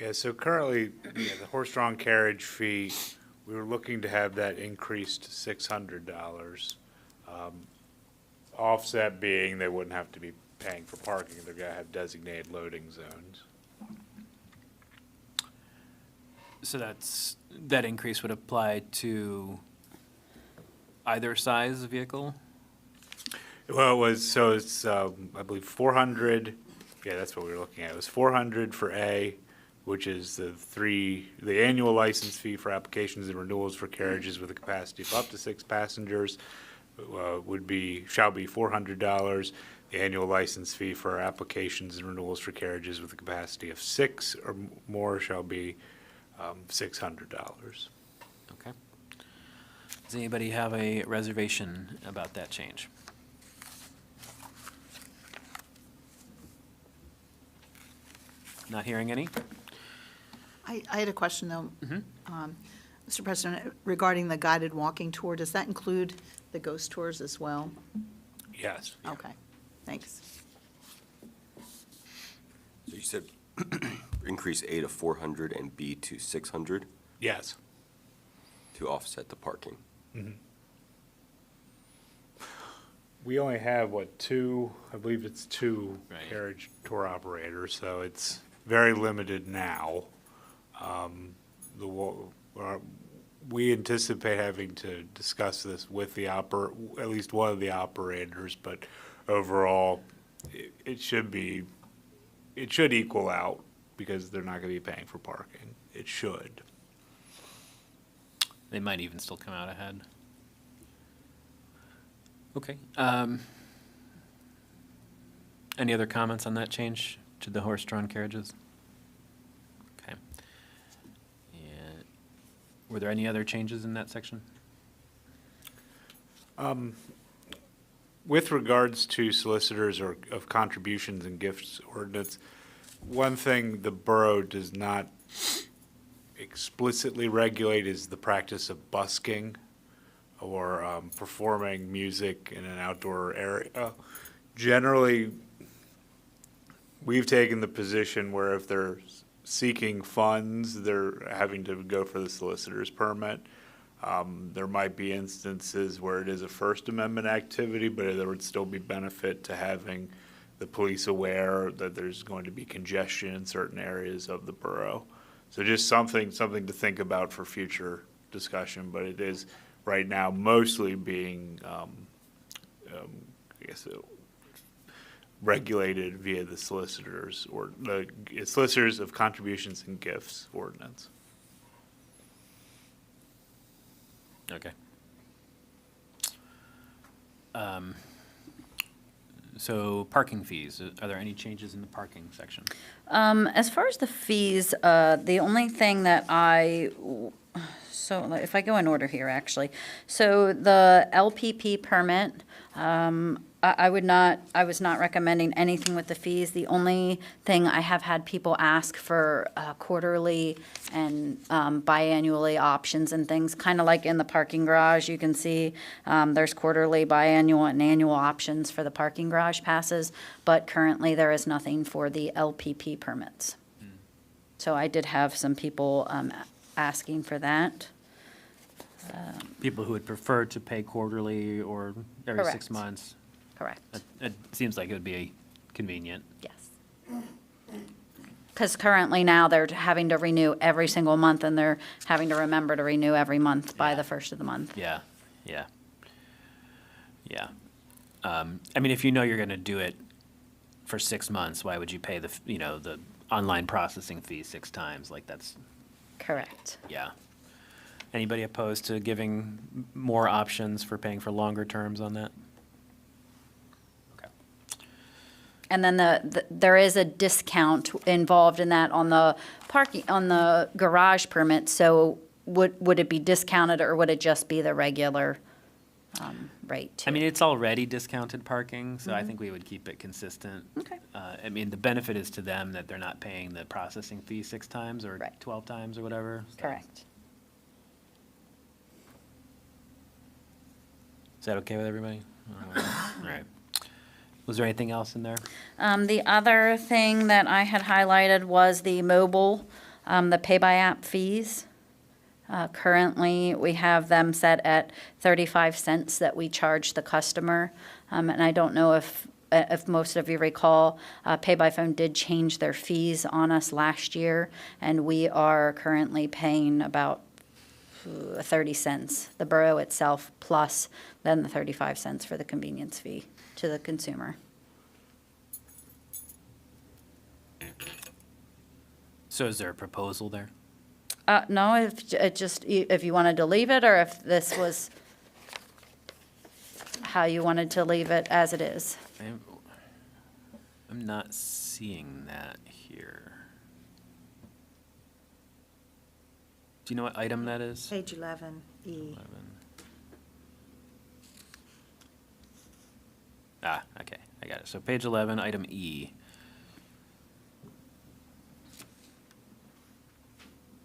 Yeah, so currently, the horse-drawn carriage fee, we were looking to have that increased to $600. Offset being they wouldn't have to be paying for parking, they're gonna have designated loading zones. So that increase would apply to either size vehicle? Well, it's, I believe 400, yeah, that's what we were looking at. It was 400 for A, which is the annual license fee for applications and renewals for carriages with a capacity of up to 6 passengers shall be $400. The annual license fee for applications and renewals for carriages with a capacity of 6 or more shall be $600. Okay. Does anybody have a reservation about that change? Not hearing any? I had a question, though. Mr. President, regarding the guided walking tour, does that include the ghost tours as well? Yes. Okay, thanks. So you said increase A to 400 and B to 600 Yes. to offset the parking. We only have, I believe it's two Right. carriage tour operators, so it's very limited now. We anticipate having to discuss this with at least one of the operators, but overall, it should equal out because they're not gonna be paying for parking. It should. They might even still come out ahead. Okay. Any other comments on that change to the horse-drawn carriages? Okay. And were there any other changes in that section? With regards to solicitors or of contributions and gifts ordinance, one thing the borough does not explicitly regulate is the practice of busking or performing music in an outdoor area. Generally, we've taken the position where if they're seeking funds, they're having to go for the solicitor's permit. There might be instances where it is a First Amendment activity, but there would still be benefit to having the police aware that there's going to be congestion in certain areas of the borough. So just something to think about for future discussion, but it is right now mostly being, regulated via the solicitors or the solicitors of contributions and gifts ordinance. Okay. So parking fees, are there any changes in the parking section? As far as the fees, the only thing that so if I go in order here, actually. So the LPP permit, I was not recommending anything with the fees. The only thing I have had people ask for quarterly and biannually options and things, kind of like in the parking garage, you can see there's quarterly, biannual, and annual options for the parking garage passes, but currently there is nothing for the LPP permits. So I did have some people asking for that. People who would prefer to pay quarterly or every 6 Correct. months? Correct, It seems like it would be convenient. yes. Because currently now they're having to renew every single month, and they're having to remember to renew every month by the first of the month. Yeah, yeah. Yeah. I mean, if you know you're going to do it for 6 months, why would you pay the online processing fee 6 times? Like, that's, Correct. yeah. Anybody opposed to giving more options for paying for longer terms on that? Okay. And then there is a discount involved in that on the parking, on the garage permit. So would it be discounted, or would it just be the regular rate? I mean, it's already discounted parking, so I think we would keep it consistent. Okay. I mean, the benefit is to them that they're not paying the processing fee 6 times or Right. 12 times or whatever. So- Correct. Is that okay with everybody? All right. Was there anything else in there? The other thing that I had highlighted was the mobile, the pay-by-app fees. Currently, we have them set at 35 cents that we charge the customer. And I don't know if most of you recall, Pay by Phone did change their fees on us last year, and we are currently paying about 30 cents, the borough itself, plus then the 35 cents for the convenience fee to the consumer. So is there a proposal there? No, if you wanted to leave it, or if this was how you wanted to leave it as it is. I'm not seeing that here. Do you know what item that is? Page 11, E. 11. Ah, okay, I got it. So page 11, item E.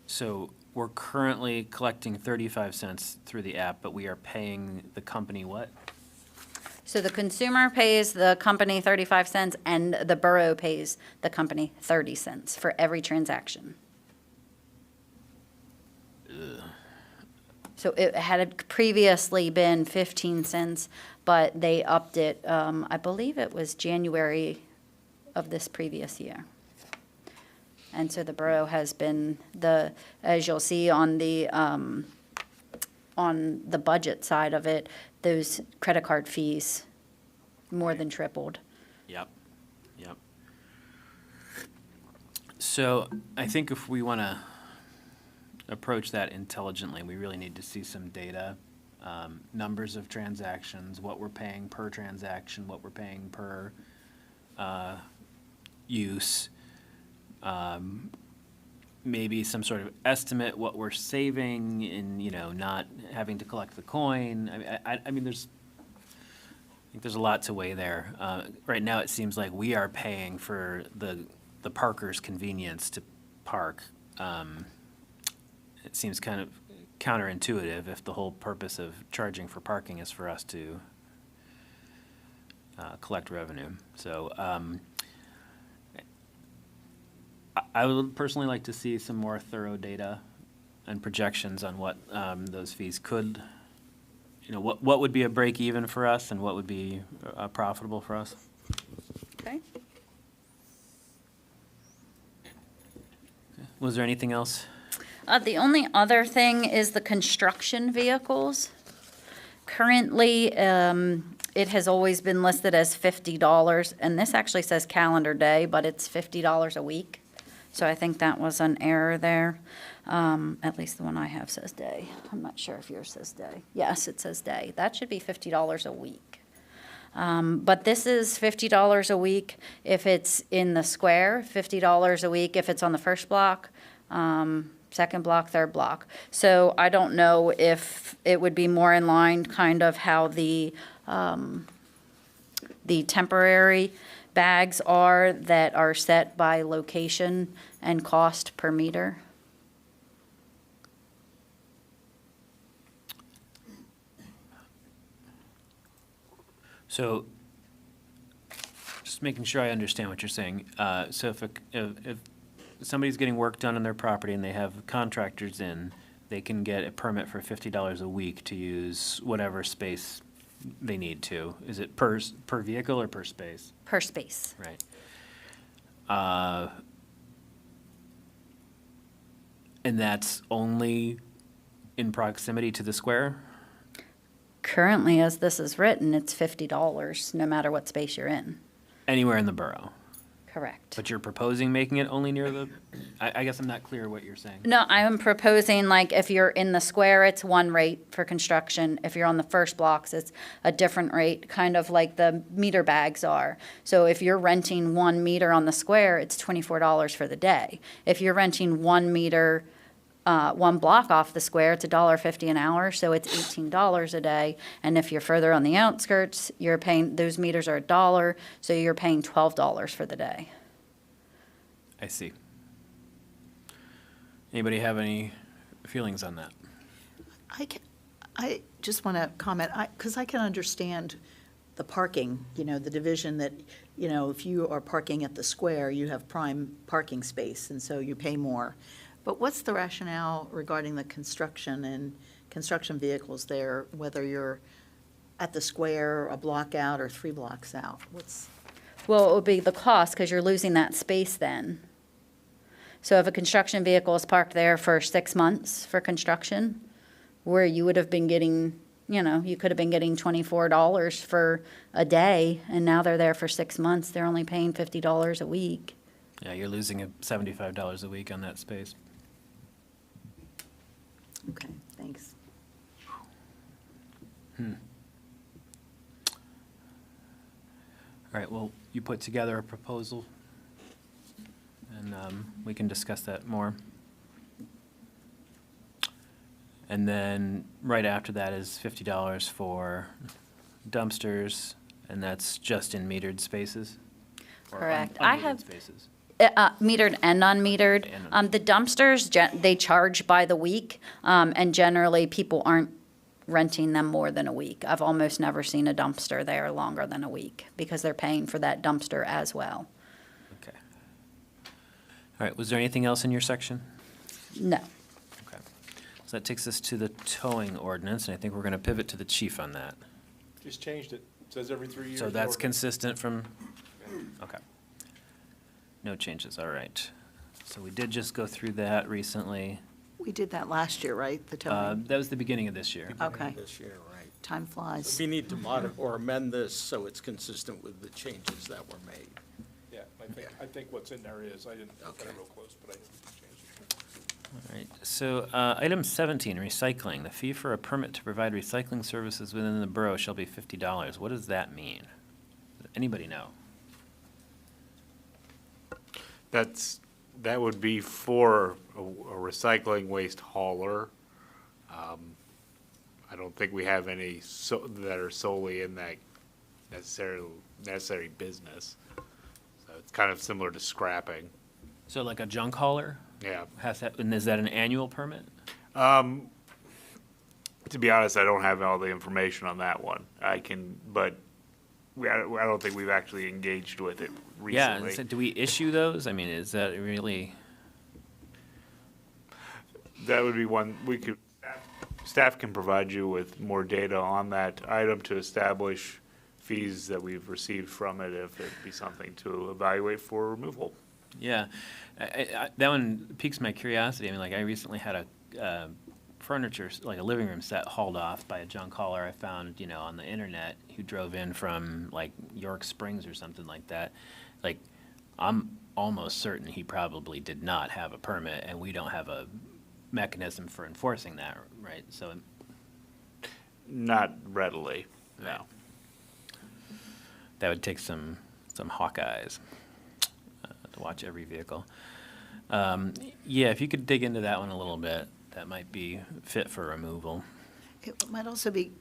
So we're currently collecting 35 cents through the app, but we are paying the company what? So the consumer pays the company 35 cents, and the borough pays the company 30 cents for every transaction. So it had previously been 15 cents, but they upped it, I believe it was January of this previous year. And so the borough has been as you'll see on the budget side of it, those credit card fees more than tripled. Yep, yep. So I think if we want to approach that intelligently, we really need to see some data, numbers of transactions, what we're paying per transaction, what we're paying per use, maybe some sort of estimate what we're saving in, not having to collect the coin. I mean, I think there's a lot to weigh there. Right now, it seems like we are paying for the parker's convenience to park. It seems kind of counterintuitive if the whole purpose of charging for parking is for us to collect revenue. So I would personally like to see some more thorough data and projections on what those fees could, what would be a break even for us and what would be profitable for us. Okay. Was there anything else? The only other thing is the construction vehicles. Currently, it has always been listed as $50, and this actually says calendar day, but it's $50 a week. So I think that was an error there. At least the one I have says day. I'm not sure if yours says day. Yes, it says day. That should be $50 a week. But this is $50 a week if it's in the square, $50 a week if it's on the first block, second block, third block. So I don't know if it would be more in line kind of how the temporary bags are that are set by location and cost per meter. So, just making sure I understand what you're saying. So if somebody's getting work done on their property and they have contractors in, they can get a permit for $50 a week to use whatever space they need to. Is it per vehicle or per space? Per space. Right. And that's only in proximity to the square? Currently, as this is written, it's $50, no matter what space you're in. Anywhere in the borough? Correct. But you're proposing making it only near the, I guess I'm not clear what you're saying. No, I'm proposing, like, if you're in the square, it's one rate for construction. If you're on the first blocks, it's a different rate, kind of like the meter bags are. So if you're renting 1 meter on the square, it's $24 for the day. If you're renting 1 meter, 1 block off the square, it's $1.50 an hour, so it's $18 a day. And if you're further on the outskirts, you're paying, those meters are $1, so you're paying $12 for the day. I see. Anybody have any feelings on that? I just want to comment, because I can understand the parking, the division that, if you are parking at the square, you have prime parking space, and so you pay more. But what's the rationale regarding the construction and construction vehicles there, whether you're at the square, a block out, or 3 blocks out? Well, it would be the cost, because you're losing that space then. So if a construction vehicle is parked there for 6 months for construction, where you would have been getting, you could have been getting $24 for a day, and now they're there for 6 months, they're only paying $50 a week. Yeah, you're losing $75 a week on that space. Okay, thanks. All right, well, you put together a proposal, and we can discuss that more. And then right after that is $50 for dumpsters, and that's just in metered spaces? Or Correct. unmetered I have- spaces? Metered and unmetered. The dumpsters, they charge by the week, and generally, people aren't renting them more than a week. I've almost never seen a dumpster there longer than a week, because they're paying for that dumpster as well. Okay. All right, was there anything else in your section? No. Okay. So that takes us to the towing ordinance, and I think we're going to pivot to the chief on that. Just changed it. Says every 3 years. So that's consistent from, okay. No changes, all right. So we did just go through that recently. We did that last year, right? The towing? That was the beginning of this year. Okay. This year, right. Time flies. We need to modify or amend this so it's consistent with the changes that were made. Yeah, I think what's in there is, I didn't look at it real close, but I changed it. All right, so item 17, recycling. The fee for a permit to provide recycling services within the borough shall be $50. What does that mean? Does anybody know? That would be for a recycling waste hauler. I don't think we have any that are solely in that necessary business. So it's kind of similar to scrapping. So like a junk hauler? Yeah. And is that an annual permit? To be honest, I don't have all the information on that one. But I don't think we've actually engaged with it Yeah, recently. and so do we issue those? I mean, is that really? That would be one, staff can provide you with more data on that item to establish fees that we've received from it, if it'd be something to evaluate for removal. Yeah, that one piques my curiosity. I mean, like, I recently had a furniture, like a living room set, hauled off by a junk hauler I found, on the internet, who drove in from, like, York Springs or something like that. Like, I'm almost certain he probably did not have a permit, and we don't have a mechanism for enforcing that, right? So, Not readily, no. that would take some hawk eyes to watch every vehicle. Yeah, if you could dig into that one a little bit, that might be fit for removal. It might also be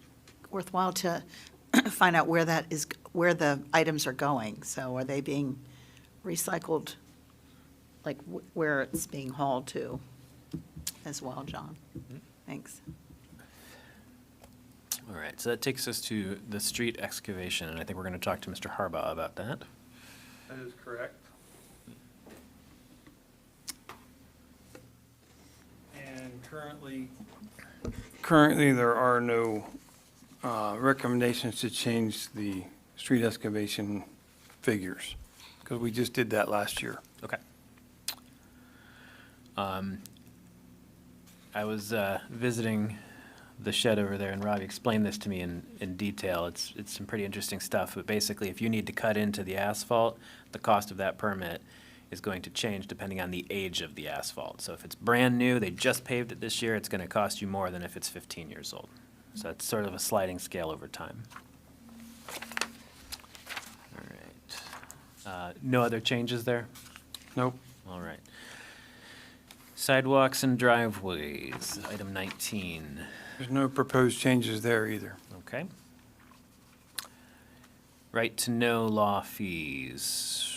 worthwhile to find out where the items are going. So are they being recycled, like where it's being hauled to as well, John? Thanks. All right, so that takes us to the street excavation, and I think we're going to talk to Mr. Harbaugh about that. That is correct. And currently there are no recommendations to change the street excavation figures, because we just did that last year. Okay. I was visiting the shed over there, and Robbie explained this to me in detail. It's some pretty interesting stuff, but basically, if you need to cut into the asphalt, the cost of that permit is going to change depending on the age of the asphalt. So if it's brand new, they just paved it this year, it's going to cost you more than if it's 15 years old. So it's sort of a sliding scale over time. All right. No other changes there? Nope. All right. Sidewalks and driveways, item 19. There's no proposed changes there either. Okay. Right to know law fees.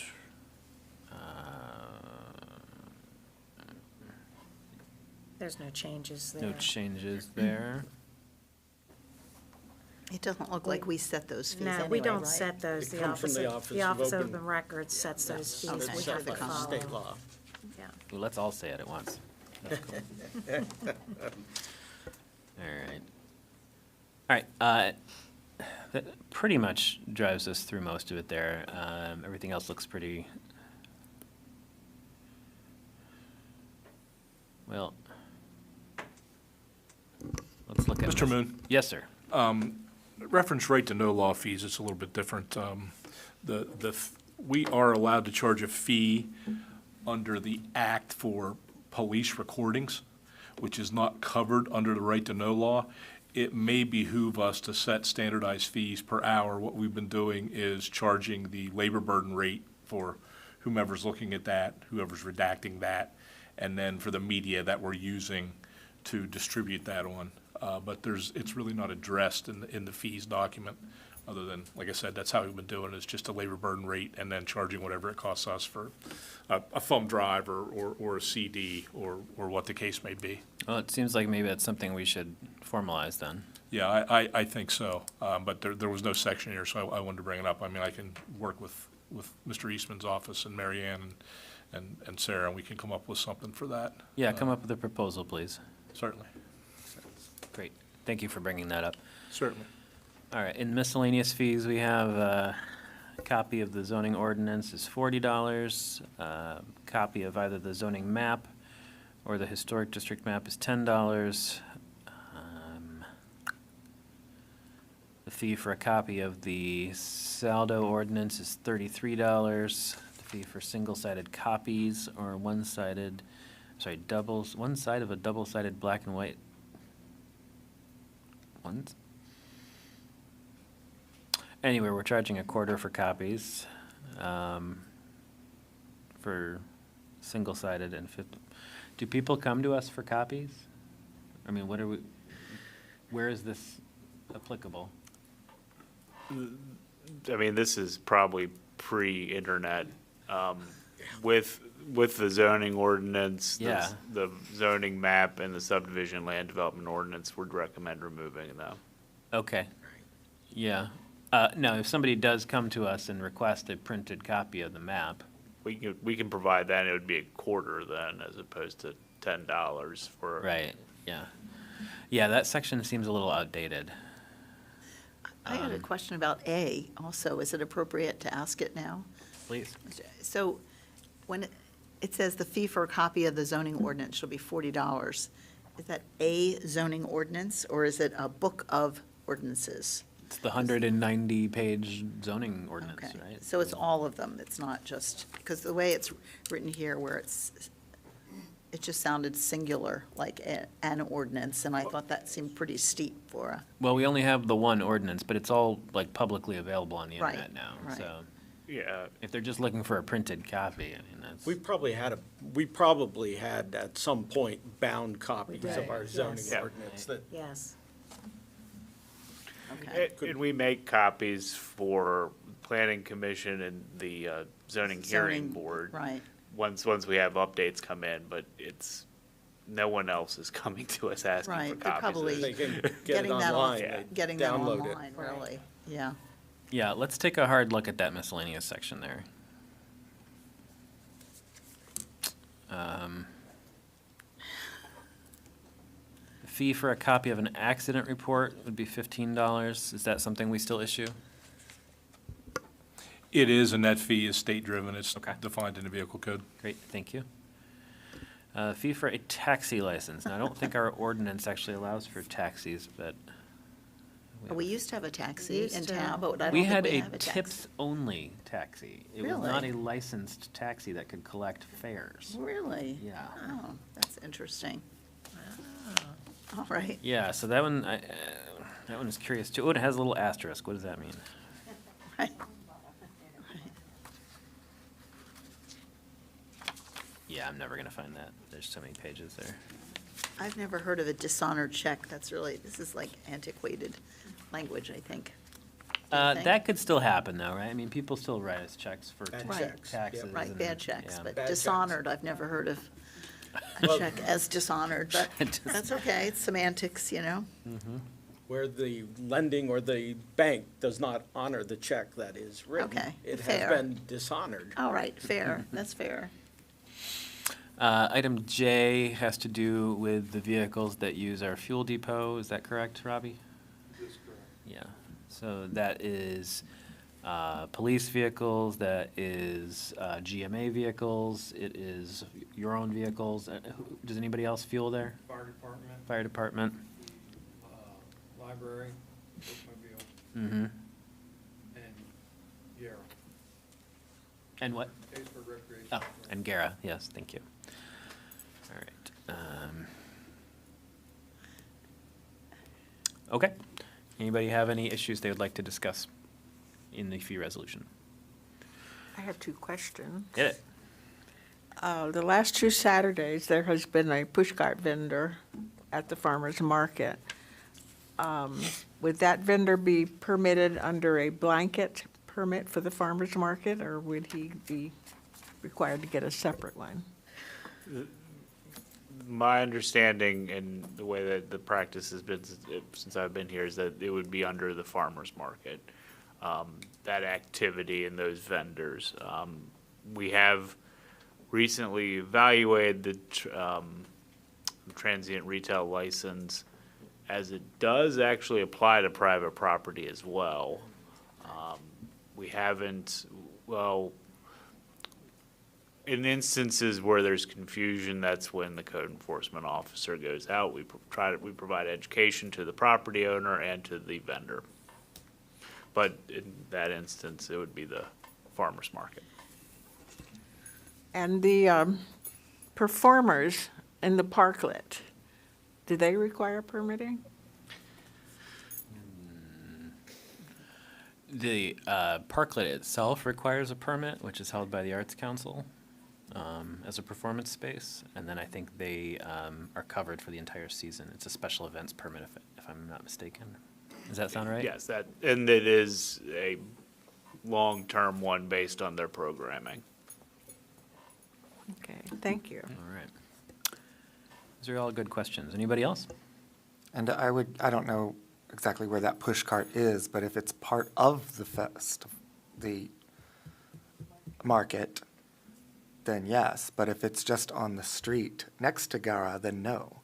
There's no changes there. No changes there. It doesn't look like we set those fees No, anyway, we don't right? set those. They The come from Office the of, Office the of Office of Open- Open Records sets those fees. Okay. We So have the to con- follow. State law. Yeah. Well, let's all say it at once. That's cool. All right. All right, that pretty much drives us through most of it there. Everything else looks pretty, well, let's look at. Mr. Moon? Yes, sir. Reference right to no law fees, it's a little bit different. We are allowed to charge a fee under the Act for police recordings, which is not covered under the right to know law. It may behoove us to set standardized fees per hour. What we've been doing is charging the labor burden rate for whomever's looking at that, whoever's redacting that, and then for the media that we're using to distribute that on. But it's really not addressed in the fees document, other than, like I said, that's how we've been doing it, is just a labor burden rate and then charging whatever it costs us for a thumb drive or a CD or what the case may be. Well, it seems like maybe that's something we should formalize then. Yeah, I think so, but there was no section here, so I wanted to bring it up. I mean, I can work with Mr. Eastman's office and Mary Ann and Sarah, and we can come up with something for that. Yeah, come up with a proposal, please. Certainly, Great. Thank you for bringing that up. certainly. All right, in miscellaneous fees, we have a copy of the zoning ordinance is $40. Copy of either the zoning map or the historic district map is $10. The fee for a copy of the Saldo ordinance is $33. The fee for single-sided copies or one side of a double-sided black and white. Anyway, we're charging a quarter for copies, for single-sided and 50. Do people come to us for copies? I mean, where is this applicable? I mean, this is probably pre-internet. With the zoning ordinance, Yeah. the zoning map and the subdivision land development ordinance would recommend removing them. Okay. Yeah. No, if somebody does come to us and request a printed copy of the map, We can provide that, it would be a quarter then, as opposed to $10 for. right, yeah. Yeah, that section seems a little outdated. I had a question about A also. Is it appropriate to ask it now? Please. So when it says the fee for a copy of the zoning ordinance shall be $40, is that a zoning ordinance or is it a book of ordinances? It's the 190-page zoning ordinance, Okay. right? So it's all of them. It's not just, because the way it's written here where it just sounded singular, like an ordinance, and I thought that seemed pretty steep for a, Well, we only have the one ordinance, but it's all like publicly available on the Right, internet now. right. So Yeah, if they're just looking for a printed copy, I mean, that's. We probably had at some point bound copies of our zoning Yes. Yeah. ordinance that Yes. okay. and we make copies for planning commission and the zoning hearing Zoning, board. right. Once we have updates come in, but no one else is coming to us asking for Right, they're copies. probably they can get getting it that online. Yeah. they Getting them download it. online, really, yeah. Yeah, let's take a hard look at that miscellaneous section there. The fee for a copy of an accident report would be $15. Is that something we still issue? It is, and that fee is state-driven. It's Okay. defined in the vehicle code. Great, thank you. Fee for a taxi license. Now, I don't think our ordinance actually allows for taxis, but We used to have a taxi Used in to. town, but I don't we think had we a have a taxi. tips-only taxi. It was not a Really? licensed taxi that could collect fares. Really? Yeah. Oh, that's interesting. All right. Yeah, so that one, that one is curious too. Oh, and it has a little asterisk. What does that mean? Right. Yeah, I'm never gonna find that. There's so many pages there. I've never heard of a dishonored check. That's really, this is like antiquated language, I think. Don't you think? That could still happen though, right? I mean, people still write us checks for Bad Right. checks, yeah. taxes. Right, and- bad checks, yeah. but Bad checks. dishonored, I've never heard of a Well- check as dishonored, but that's okay. It's semantics, you know? Where the lending or the bank does not honor the check that is written. Okay, It has fair. been dishonored. All right, fair. That's fair. Item J has to do with the vehicles that use our fuel depot. Is that correct, Robbie? That's correct. Yeah. So that is police vehicles, that is GMA vehicles, it is your own vehicles. Does anybody else fuel there? Fire department, Fire department? library, bookmobile, Mm-hmm. and Yarrow, And what? Gettysburg Recreation. Oh, Department. and Gara, yes, thank you. All right. Okay. Anybody have any issues they would like to discuss in the fee resolution? I have two questions. Hit it. The last 2 Saturdays, there has been a pushcart vendor at the farmer's market. Would that vendor be permitted under a blanket permit for the farmer's market, or would he be required to get a separate one? My understanding and the way that the practice has been since I've been here is that it would be under the farmer's market. That activity and those vendors. We have recently evaluated the transient retail license as it does actually apply to private property as well. We haven't, well, in instances where there's confusion, that's when the code enforcement officer goes out. We provide education to the property owner and to the vendor. But in that instance, it would be the farmer's market. And the performers in the parklet, do they require permitting? The parklet itself requires a permit, which is held by the Arts Council as a performance space. And then I think they are covered for the entire season. It's a special events permit, if I'm not mistaken. Does that sound right? Yes, and it is a long-term one based on their programming. Okay, thank you. All right. Those are all good questions. Anybody else? And I don't know exactly where that push cart is, but if it's part of the market, then yes. But if it's just on the street next to Gara, then no.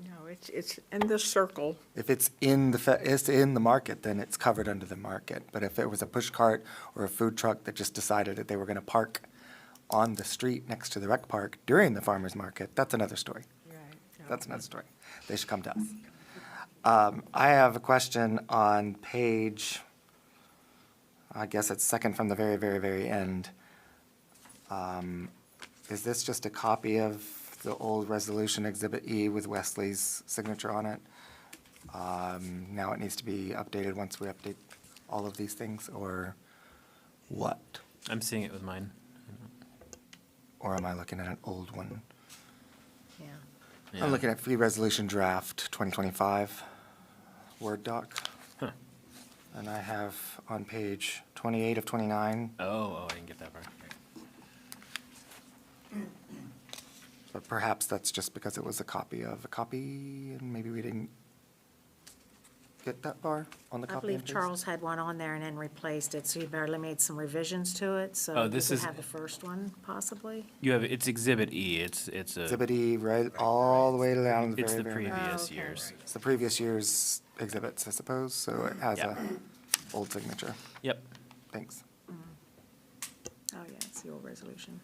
No, it's in the circle. If it's in the market, then it's covered under the market. But if it was a push cart or a food truck that just decided that they were going to park on the street next to the rec park during the farmer's market, that's another story. Right. That's another story. They should come to us. I have a question on page, I guess it's second from the very, very, very end. Is this just a copy of the old resolution Exhibit E with Wesley's signature on it? Now it needs to be updated once we update all of these things, or what? I'm seeing it with mine. Or am I looking at an old one? Yeah. Yeah. I'm looking at fee resolution draft 2025 Word doc. Huh. And I have on page 28 of 29, Oh, I didn't get that far. but perhaps that's just because it was a copy of a copy, and maybe we didn't get that far on the I copy believe and paste. Charles had one on there and then replaced it, so he barely made some revisions to it, so Oh, you this could is- have the first one, possibly. It's Exhibit E. It's Exhibit E, right, all the way down to the It's very, the very end. previous okay. years. It's the previous year's exhibits, I suppose, so it has Yeah. a old signature. Yep. Thanks. Oh, yeah, it's the old resolution.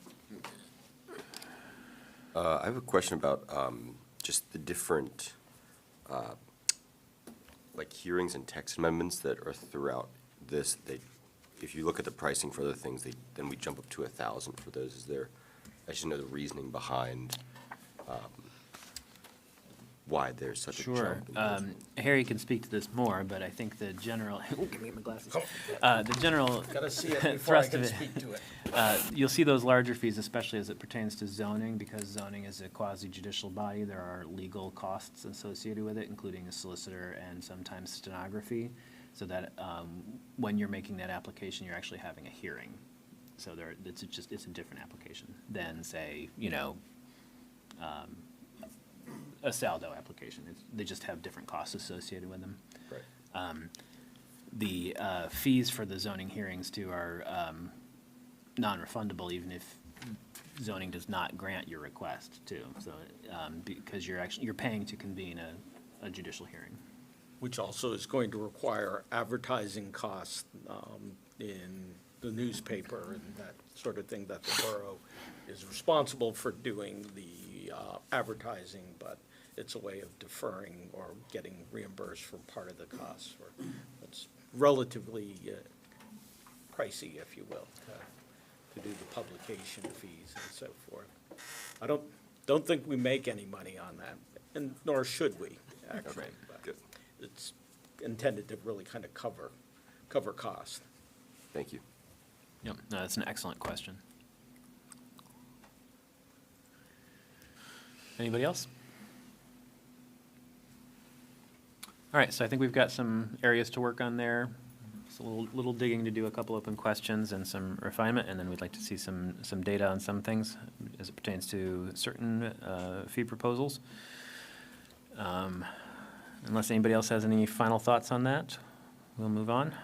I have a question about just the different, like, hearings and text amendments that are throughout this. If you look at the pricing for other things, then we jump up to 1,000 for those. Is there, I should know the reasoning behind why there's such a jump. Sure. in those. Harry can speak to this more, but I think the general, give me my glasses. The general Gotta see it before I thrust can of it, speak to it. you'll see those larger fees, especially as it pertains to zoning, because zoning is a quasi-judicial body. There are legal costs associated with it, including a solicitor and sometimes stenography, so that when you're making that application, you're actually having a hearing. So it's a different application than, say, a saldo application. They just have different costs associated with them. Right. The fees for the zoning hearings too are non-refundable, even if zoning does not grant your request too. So, because you're paying to convene a judicial hearing. Which also is going to require advertising costs in the newspaper and that sort of thing, that the borough is responsible for doing the advertising, but it's a way of deferring or getting reimbursed for part of the costs. It's relatively pricey, if you will, to do the publication fees and so forth. I don't think we make any money on that, and nor should we, actually. Okay, but good. It's intended to really kind of cover costs. Thank you. Yep, no, that's an excellent question. Anybody else? All right, so I think we've got some areas to work on there. It's a little digging to do, a couple open questions and some refinement, and then we'd like to see some data on some things as it pertains to certain fee proposals. Unless anybody else has any final thoughts on that, we'll move on.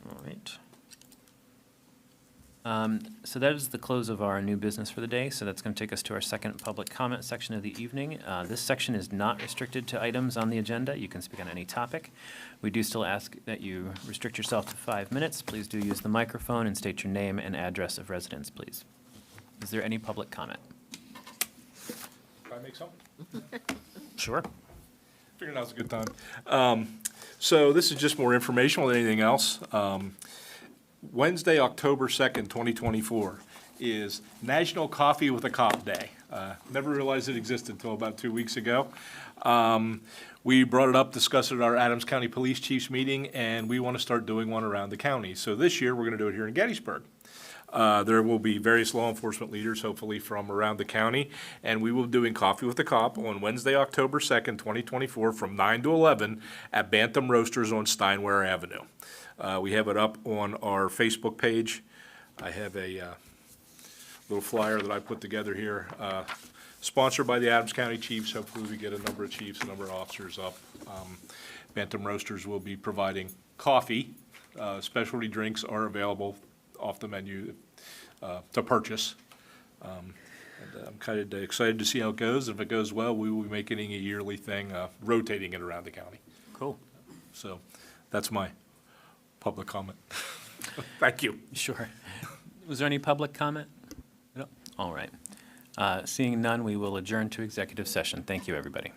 All right. So that is the close of our new business for the day, so that's going to take us to our second public comment section of the evening. This section is not restricted to items on the agenda. You can speak on any topic. We do still ask that you restrict yourself to 5 minutes. Please do use the microphone and state your name and address of residence, please. Is there any public comment? Can I make something? Sure. Figured now's a good time. So this is just more informational than anything else. Wednesday, October 2nd, 2024, is National Coffee with a Cop Day. Never realized it existed until about 2 weeks ago. We brought it up, discussed it at our Adams County Police Chiefs meeting, and we want to start doing one around the county. So this year, we're going to do it here in Gettysburg. There will be various law enforcement leaders, hopefully from around the county, and we will be doing Coffee with a Cop on Wednesday, October 2nd, 2024, from 9 to 11 at Bantam Roasters on Steinware Avenue. We have it up on our Facebook page. I have a little flyer that I put together here, sponsored by the Adams County Chiefs. Hopefully we get a number of chiefs, a number of officers up. Bantam Roasters will be providing coffee. Specialty drinks are available off the menu to purchase. And I'm kind of excited to see how it goes. If it goes well, we will be making it a yearly thing, rotating it around the county. Cool. So that's my public comment. Thank you. Sure. Was there any public comment? No? All right. Seeing none, we will adjourn to executive session. Thank you, everybody.